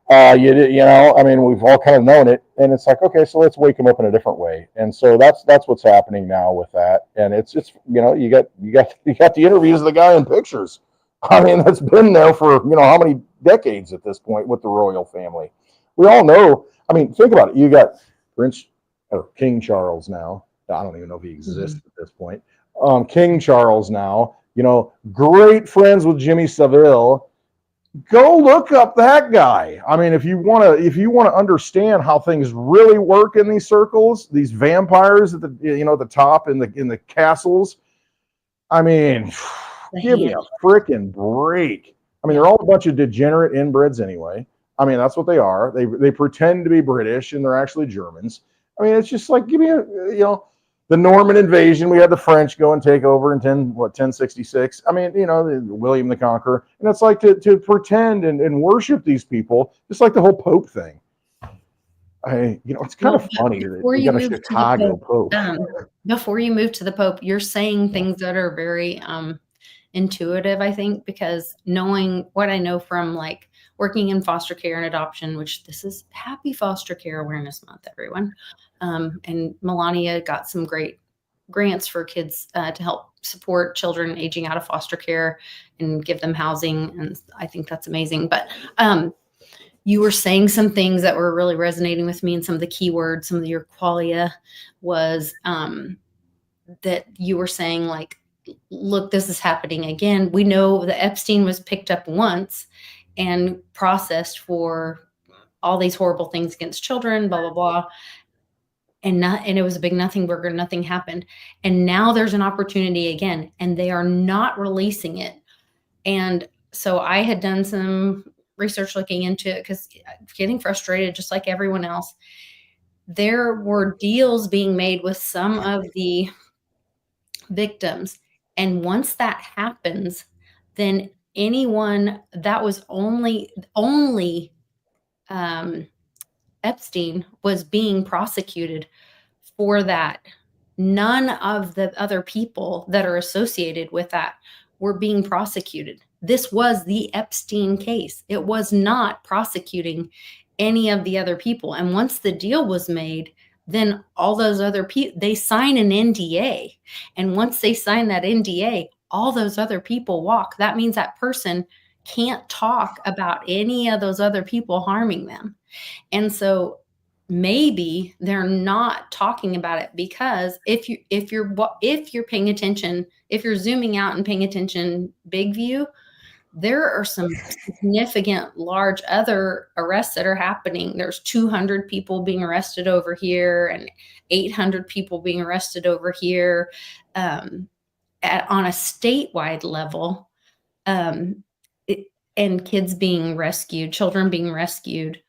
We've all kind of known it. And it's like, okay, so let's wake them up in a different way. And so that's what's happening now with that. And it's you got the interviews of the guy in pictures. I mean, that's been there for, how many decades at this point with the royal family. We all know. I mean, think about it. You got King Charles now. I don't even know if he exists at this point. King Charles now. Great friends with Jimmy Savile. Go look up that guy. I mean, if you want to understand how things really work in these circles, these vampires at the at the top in the castles. I mean, give me a freaking break. I mean, they're all a bunch of degenerate inbreds anyway. I mean, that's what they are. They pretend to be British and they're actually Germans. I mean, it's just like, give me the Norman invasion. We had the French go and take over in 1066. I mean, William the Conqueror. And it's like to pretend and worship these people, just like the whole Pope thing. It's kind of funny that we got a Chicago Pope. Before you move to the Pope, you're saying things that are very intuitive, I think, because knowing what I know from like working in foster care and adoption, which this is Happy Foster Care Awareness Month, everyone. And Melania got some great grants for kids to help support children aging out of foster care and give them housing. And I think that's amazing. But you were saying some things that were really resonating with me, and some of the keywords, some of your qualia was that you were saying like, look, this is happening again. We know that Epstein was picked up once and processed for all these horrible things against children, blah, blah, blah. And it was a big nothing burger. Nothing happened. And now there's an opportunity again, and they are not releasing it. And so I had done some research looking into it because I'm getting frustrated just like everyone else. There were deals being made with some of the victims. And once that happens, then anyone that was only Epstein was being prosecuted for that. None of the other people that are associated with that were being prosecuted. This was the Epstein case. It was not prosecuting any of the other people. And once the deal was made, then all those other people, they sign an NDA. And once they sign that NDA, all those other people walk. That means that person can't talk about any of those other people harming them. And so maybe they're not talking about it because if you're paying attention, if you're zooming out and paying attention, big view, there are some significant large other arrests that are happening. There's 200 people being arrested over here and 800 people being arrested over here on a statewide level, and kids being rescued, children being rescued.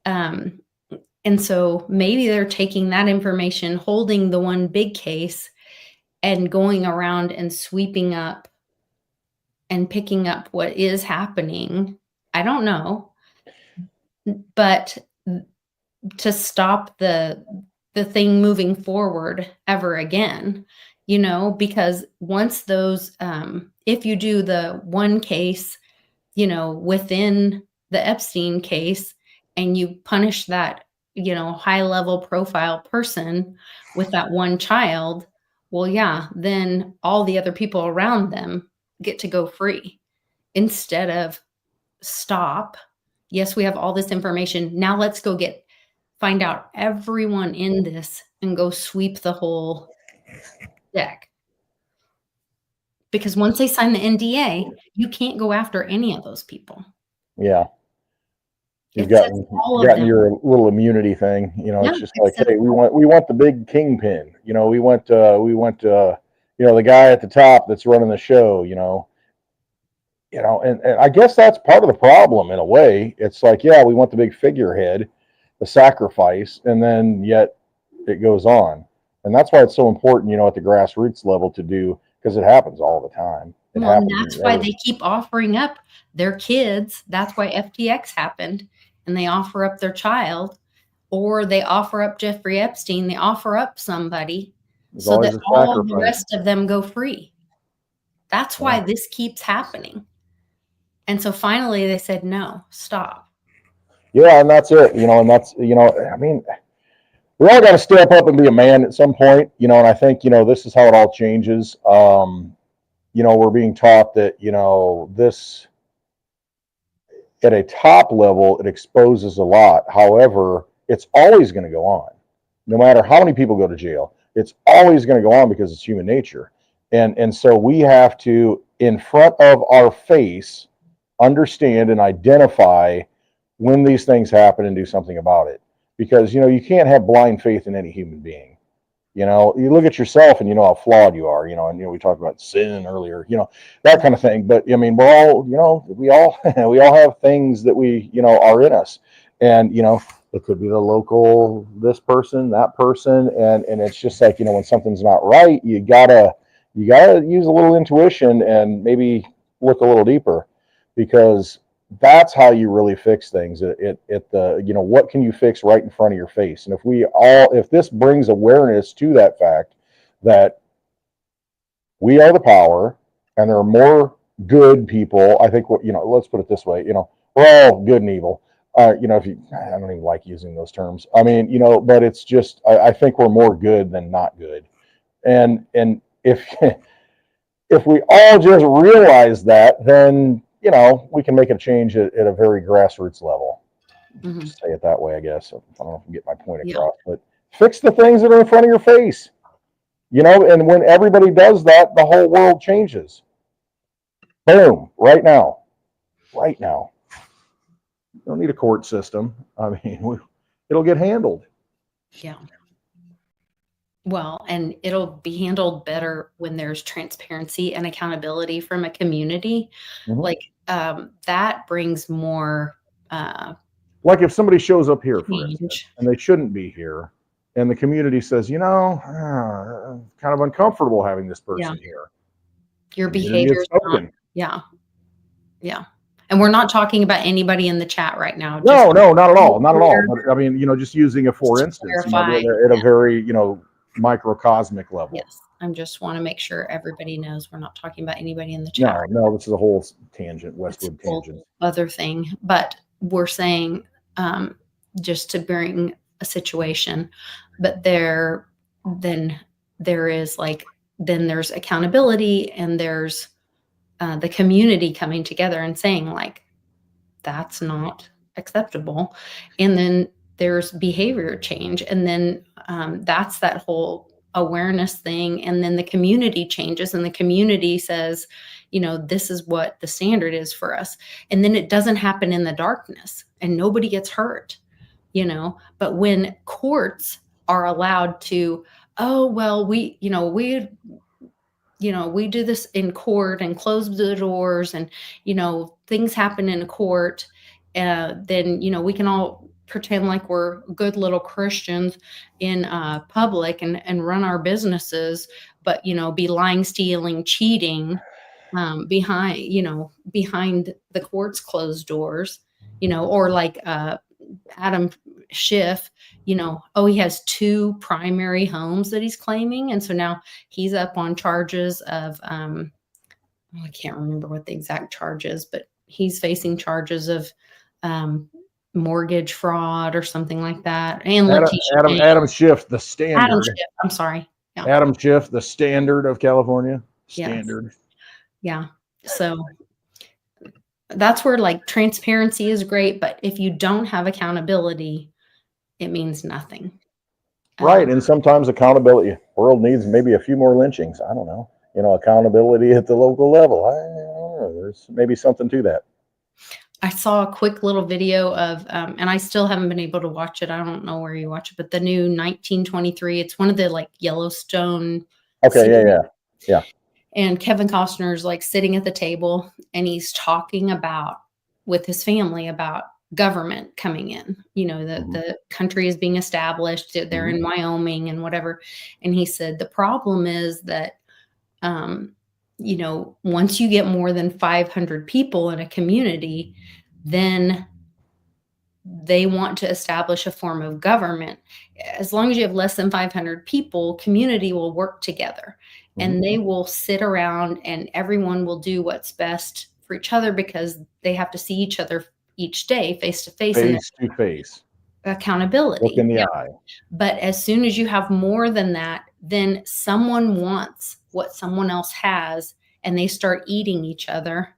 And so maybe they're taking that information, holding the one big case and going around and sweeping up and picking up what is happening. I don't know, but to stop the thing moving forward ever again, because once those, if you do the one case, within the Epstein case and you punish that, high level profile person with that one child, well, yeah, then all the other people around them get to go free instead of stop. Yes, we have all this information. Now let's go find out everyone in this and go sweep the whole deck. Because once they sign the NDA, you can't go after any of those people. Yeah. You've It says gotten, all of gotten them. your little immunity thing. Yeah, It's just it like, says hey, we want the big kingpin. We want the guy at the top that's running the show. And I guess that's part of the problem in a way. It's like, yeah, we want the big figurehead, the sacrifice, and then yet it goes on. And that's why it's so important, at the grassroots level to do, because it happens all the time. It Well, and happens that's in why every- they keep offering up their kids. That's why FTX happened. And they offer up their child, or they offer up Jeffrey Epstein. They offer up somebody There's so always that a all the sacrifice. rest of them go free. That's why Yeah. this keeps happening. And so finally they said, no, stop. Yeah, and that's it. And that's, I mean, we all got to step up and be a man at some point, and I think, this is how it all changes. We're being taught that, this at a top level, it exposes a lot. However, it's always going to go on. No matter how many people go to jail, it's always going to go on because it's human nature. And so we have to, in front of our face, understand and identify when these things happen and do something about it. Because, you can't have blind faith in any human being. You look at yourself and you know how flawed you are, and we talked about sin earlier, that kind of thing. But I mean, we're all, we all we all have things that we, are in us. And, it could be the local, this person, that person. And it's just like, when something's not right, you gotta use a little intuition and maybe look a little deeper, because that's how you really fix things. What can you fix right in front of your face? And if this brings awareness to that fact that we are the power and there are more good people, I think, let's put it this way, we're all good and evil. I don't even like using those terms. I mean, but it's just, I think we're more good than not good. And if, if we all just realize that, then, we can make a change at a very grassroots level. Mhm. Just say it that way, I guess. I don't know if I can get my point Yeah. across, but fix the things that are in front of your face, and when everybody does that, the whole world changes. Boom, right now. You don't need a court system. I mean, it'll get handled. Yeah. Well, and it'll be handled better when there's transparency and accountability from a community. Mhm. Like that brings more Like if somebody shows up here, for instance, change. and they shouldn't be here, and the community says, kind of uncomfortable having this person here. Your Community behavior has is not, spoken. yeah. And we're not talking about anybody in the chat right now. No, Just not at all. clear. But I mean, just using a for Just instance, clarify, at a very, microcosmic level. yes. I just want to make sure everybody knows we're not talking about anybody in the chat. No, this is a whole tangent, It's Westwood a whole tangent. other thing, but we're saying just to bring a situation, but then there's accountability, and there's the community coming together and saying like, that's not acceptable. And then there's behavior change. And then that's that whole awareness thing. And then the community changes, and the community says, this is what the standard is for us. And then it doesn't happen in the darkness and nobody gets hurt, but when courts are allowed to, oh, well, we do this in court and close the doors, and, things happen in a court, then, we can all pretend like we're good little Christians in public and run our businesses, but, be lying, stealing, cheating behind the court's closed doors, or like Adam Schiff, he has 2 primary homes that he's claiming. And so now he's up on charges of, I can't remember what the exact charge is, but he's facing charges of mortgage fraud or something like that. And Adam, Letitia Adam, James. Adam Schiff, the Adam standard. Schiff. I'm sorry. Yeah. Adam Schiff, the standard of California. Yes. Standard. Yeah. So that's where like transparency is great, but if you don't have accountability, it means nothing. Right. And sometimes accountability, world needs maybe a few more lynchings. I don't know. Accountability at the local level. I don't know. There's maybe something to that. I saw a quick little video of, and I still haven't been able to watch it. I don't know where you watch it, but the new 1923. It's one of the like Yellowstone. Okay. Yeah. And Kevin Costner's like sitting at the table and he's talking about with his family about government coming in, the country is being established. They're in Wyoming and whatever. And he said, the problem is that, once you get more than 500 people in a community, then they want to establish a form of government. As long as you have less than 500 people, community will work together and they will sit around and everyone will do what's best for each other because they have to see each other each day, face to face. Face to face. Accountability. Look in the eye. But as soon as you have more than that, then someone wants what someone else has and they start eating each other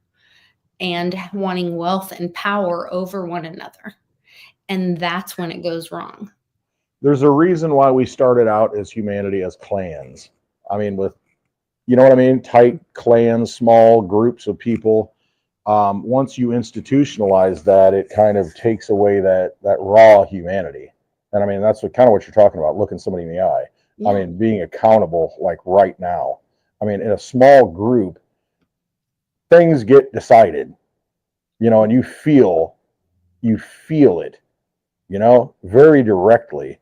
and wanting wealth and power over one another. And that's when it goes wrong. There's a reason why we started out as humanity as clans. I mean, with, you know what I mean? Tight clans, small groups of people. Once you institutionalize that, it kind of takes away that raw humanity. And I mean, that's what you're talking about, looking somebody in the eye. Yeah. I mean, being accountable like right now. I mean, in a small group, things get decided, and you feel it, very directly.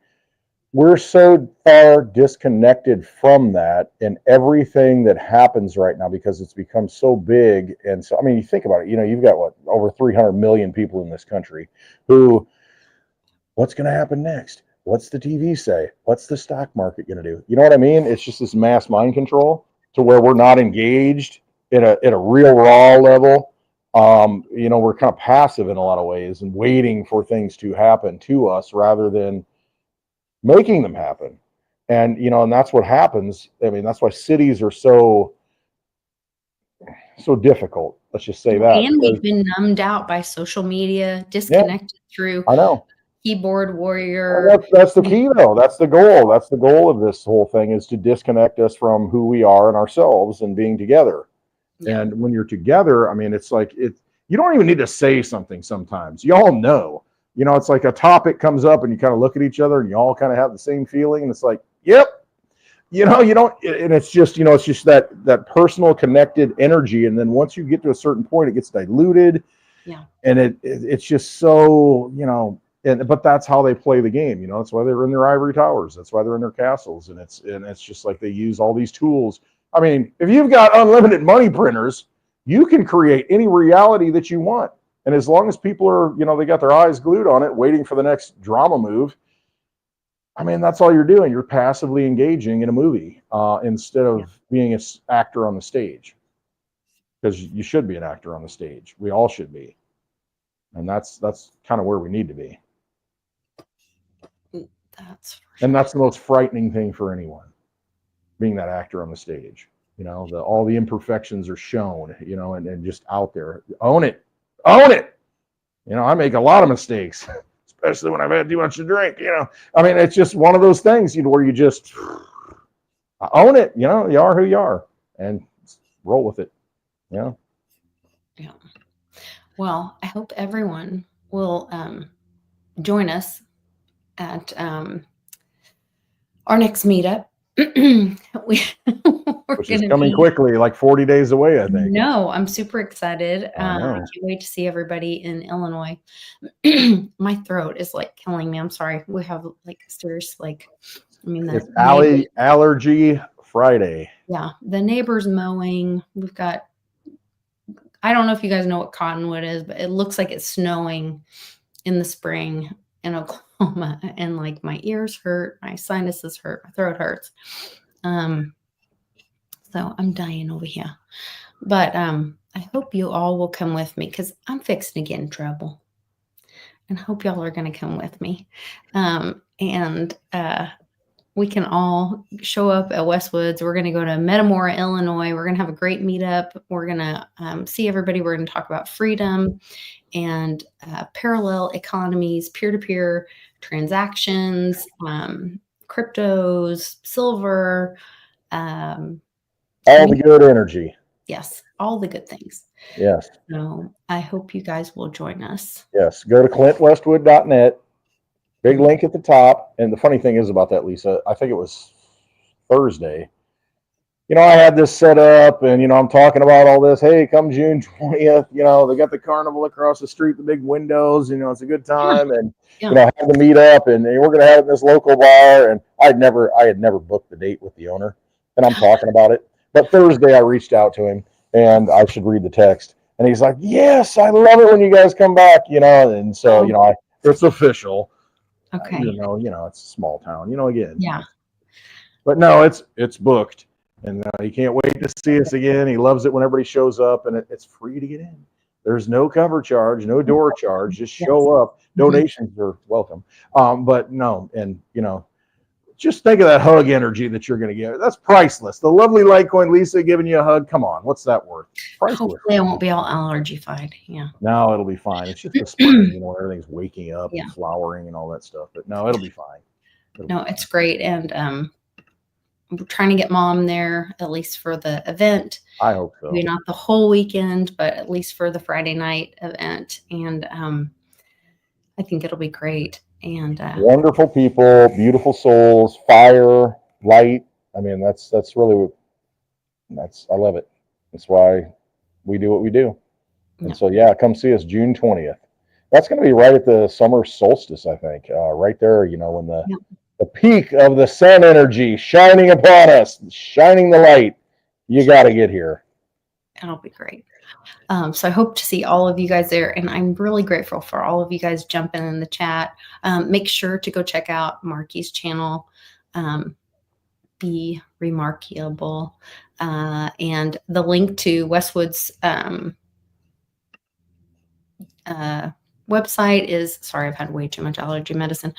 We're so far disconnected from that in everything that happens right now because it's become so big. And so, I mean, you think about it, you've got over 300 million people in this country what's going to happen next? What's the TV say? What's the stock market going to do? You know what I mean? It's just this mass mind control to where we're not engaged at a real raw level. We're kind of passive in a lot of ways and waiting for things to happen to us rather than making them happen. And, and that's what happens. I mean, that's why cities are so difficult. Let's just say that. And we've been numbed out by social media, disconnected through I know. keyboard warrior. That's the key though. That's the goal. That's the goal of this whole thing, is to disconnect us from who we are and ourselves and being together. Yeah. And when you're together, I mean, it's like you don't even need to say something sometimes. You all know. It's like a topic comes up and you kind of look at each other and you all kind of have the same feeling. And it's like, yep. You don't, and it's just, it's just that personal connected energy. And then once you get to a certain point, it gets diluted. Yeah. And it's just so, but that's how they play the game. That's why they're in their ivory towers. That's why they're in their castles. And it's just like they use all these tools. I mean, if you've got unlimited money printers, you can create any reality that you want. And as long as people are, they got their eyes glued on it, waiting for the next drama move, I mean, that's all you're doing. You're passively engaging in a movie instead of being an actor on the stage. Because you should be an actor on the stage. We all should be. And that's kind of where we need to be. And that's the most frightening thing for anyone, being that actor on the stage. All the imperfections are shown, and just out there. Own it. Own it. I make a lot of mistakes, especially when I've had too much to drink, I mean, it's just one of those things, where you just own it, you are who you are and roll with it, Yeah. Well, I hope everyone will join us at our next meetup. Which is coming quickly, like 40 days away, I think. No, I'm super excited. I can't wait to see everybody in Illinois. My throat is like killing me. I'm sorry. We have like serious, it's Allergy Friday. Yeah. The neighbors mowing. We've got, I don't know if you guys know what cottonwood is, but it looks like it's snowing in the spring in Oklahoma. And like my ears hurt, my sinuses hurt, my throat hurts. So I'm dying over here. But I hope you all will come with me because I'm fixing to get in trouble. and hope y'all are going to come with me. And we can all show up at Westwoods. We're going to go to Metamora, Illinois. We're going to have a great meetup. We're going to see everybody. We're going to talk about freedom and parallel economies, peer-to-peer transactions, cryptos, silver. All the good energy. Yes, all the good things. Yes. So I hope you guys will join us. Yes. Go to clintwestwood.net. Big link at the top. And the funny thing is about that, Lisa, I think it was Thursday. You know, I had this set up and, you know, I'm talking about all this. Hey, come June 20th, you know, they got the carnival across the street, the big windows, you know, it's a good time. And, you know, I had to meet up and we're going to have it in this local bar. And I had never booked the date with the owner, and I'm talking about it. But Thursday I reached out to him, and I should read the text. And he's like, yes, I love it when you guys come back, you know. And so, you know, it's official. Okay. You know, it's a small town, you know, again. Yeah. But no, it's booked. And he can't wait to see us again. He loves it when everybody shows up, and it's free to get in. There's no cover charge, no door charge. Just show up. Donations are welcome. But no, and, you know, just think of that hug energy that you're going to get. That's priceless. The lovely Litecoin Lisa giving you a hug. Come on, what's that worth? Priceless. Hopefully I won't be all allergified. Yeah. No, it'll be fine. It's just the spring, you know, everything's waking up Yeah. and flowering and all that stuff. But no, it'll be fine. No, it's great. And we're trying to get Mom there, at least for the event. I hope so. Maybe not the whole weekend, but at least for the Friday night event. And I think it'll be great. And Wonderful people, beautiful souls, fire, light. I mean, that's really I love it. That's why we do what we do. And so, yeah, come see us June 20th. That's going to be right at the summer solstice, I think. Right there, you know, when the peak of the sun energy shining upon us, shining the light. You got to get here. it'll be great. So I hope to see all of you guys there. And I'm really grateful for all of you guys jumping in the chat. Make sure to go check out Marky's channel, Be Remarkable. And the link to Westwood's website is, sorry, I've had way too much allergy medicine,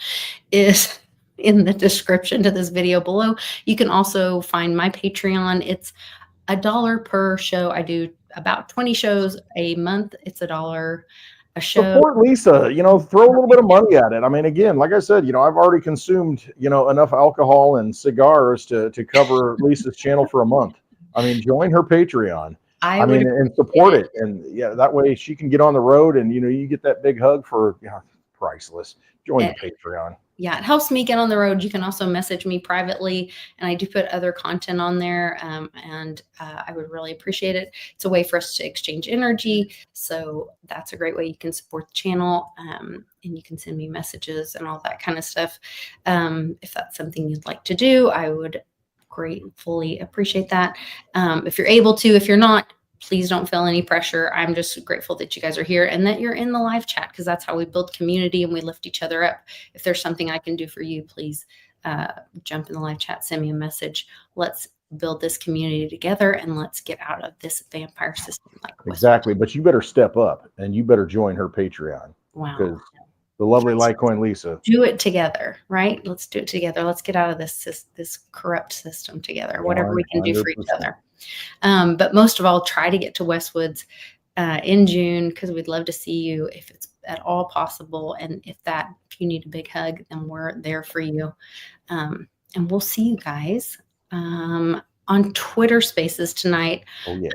is in the description to this video below. You can also find my Patreon. It's $1 per show. I do about 20 shows a month. It's $1 a show. Support Lisa, you know, throw a little bit of money at it. I mean, again, like I said, you know, I've already consumed, you know, enough alcohol and cigars to cover Lisa's channel for a month. I mean, join her Patreon. I mean, and support it. And yeah, that way she can get on the road and, you know, you get that big hug for, you know, priceless. Join the Patreon. Yeah, it helps me get on the road. You can also message me privately, and I do put other content on there, and I would really appreciate it. It's a way for us to exchange energy, so that's a great way you can support the channel, and you can send me messages and all that kind of stuff. If that's something you'd like to do, I would gratefully appreciate that. If you're able to, if you're not, please don't feel any pressure. I'm just grateful that you guys are here and that you're in the live chat, because that's how we build community and we lift each other up. If there's something I can do for you, please jump in the live chat, send me a message. Let's build this community together and let's get out of this vampire system. Exactly. But you better step up and you better join her Patreon. Wow. Because the lovely Litecoin Lisa. Do it together, right? Let's do it together. Let's get out of this corrupt system together, whatever we can do for each other. But most of all, try to get to Westwoods in June, because we'd love to see you if it's at all possible. And if you need a big hug, then we're there for you. And we'll see you guys on Twitter Spaces tonight. Oh, yeah.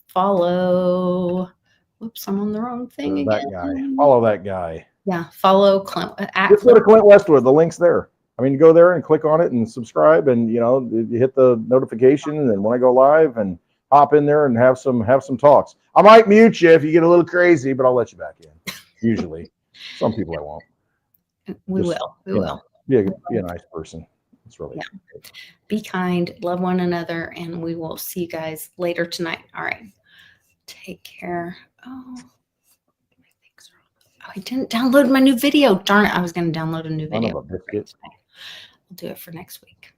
Follow. Whoops, I'm on the wrong thing again. That guy. Follow that guy. Yeah, follow Clint. Just go to Clint Westwood. The link's there. I mean, you go there and click on it and subscribe, and you know, you hit the notification, and then when I go live, and hop in there and have some talks. I might mute you if you get a little crazy, but I'll let you back in. Usually, some people I won't. We will. Be a nice person. It's really good. Be kind, love one another, and we will see you guys later tonight. All right, take care. Oh, I didn't download my new video. Darn it! I was going to download a new video. Son of a biscuit. I'll do it for next week.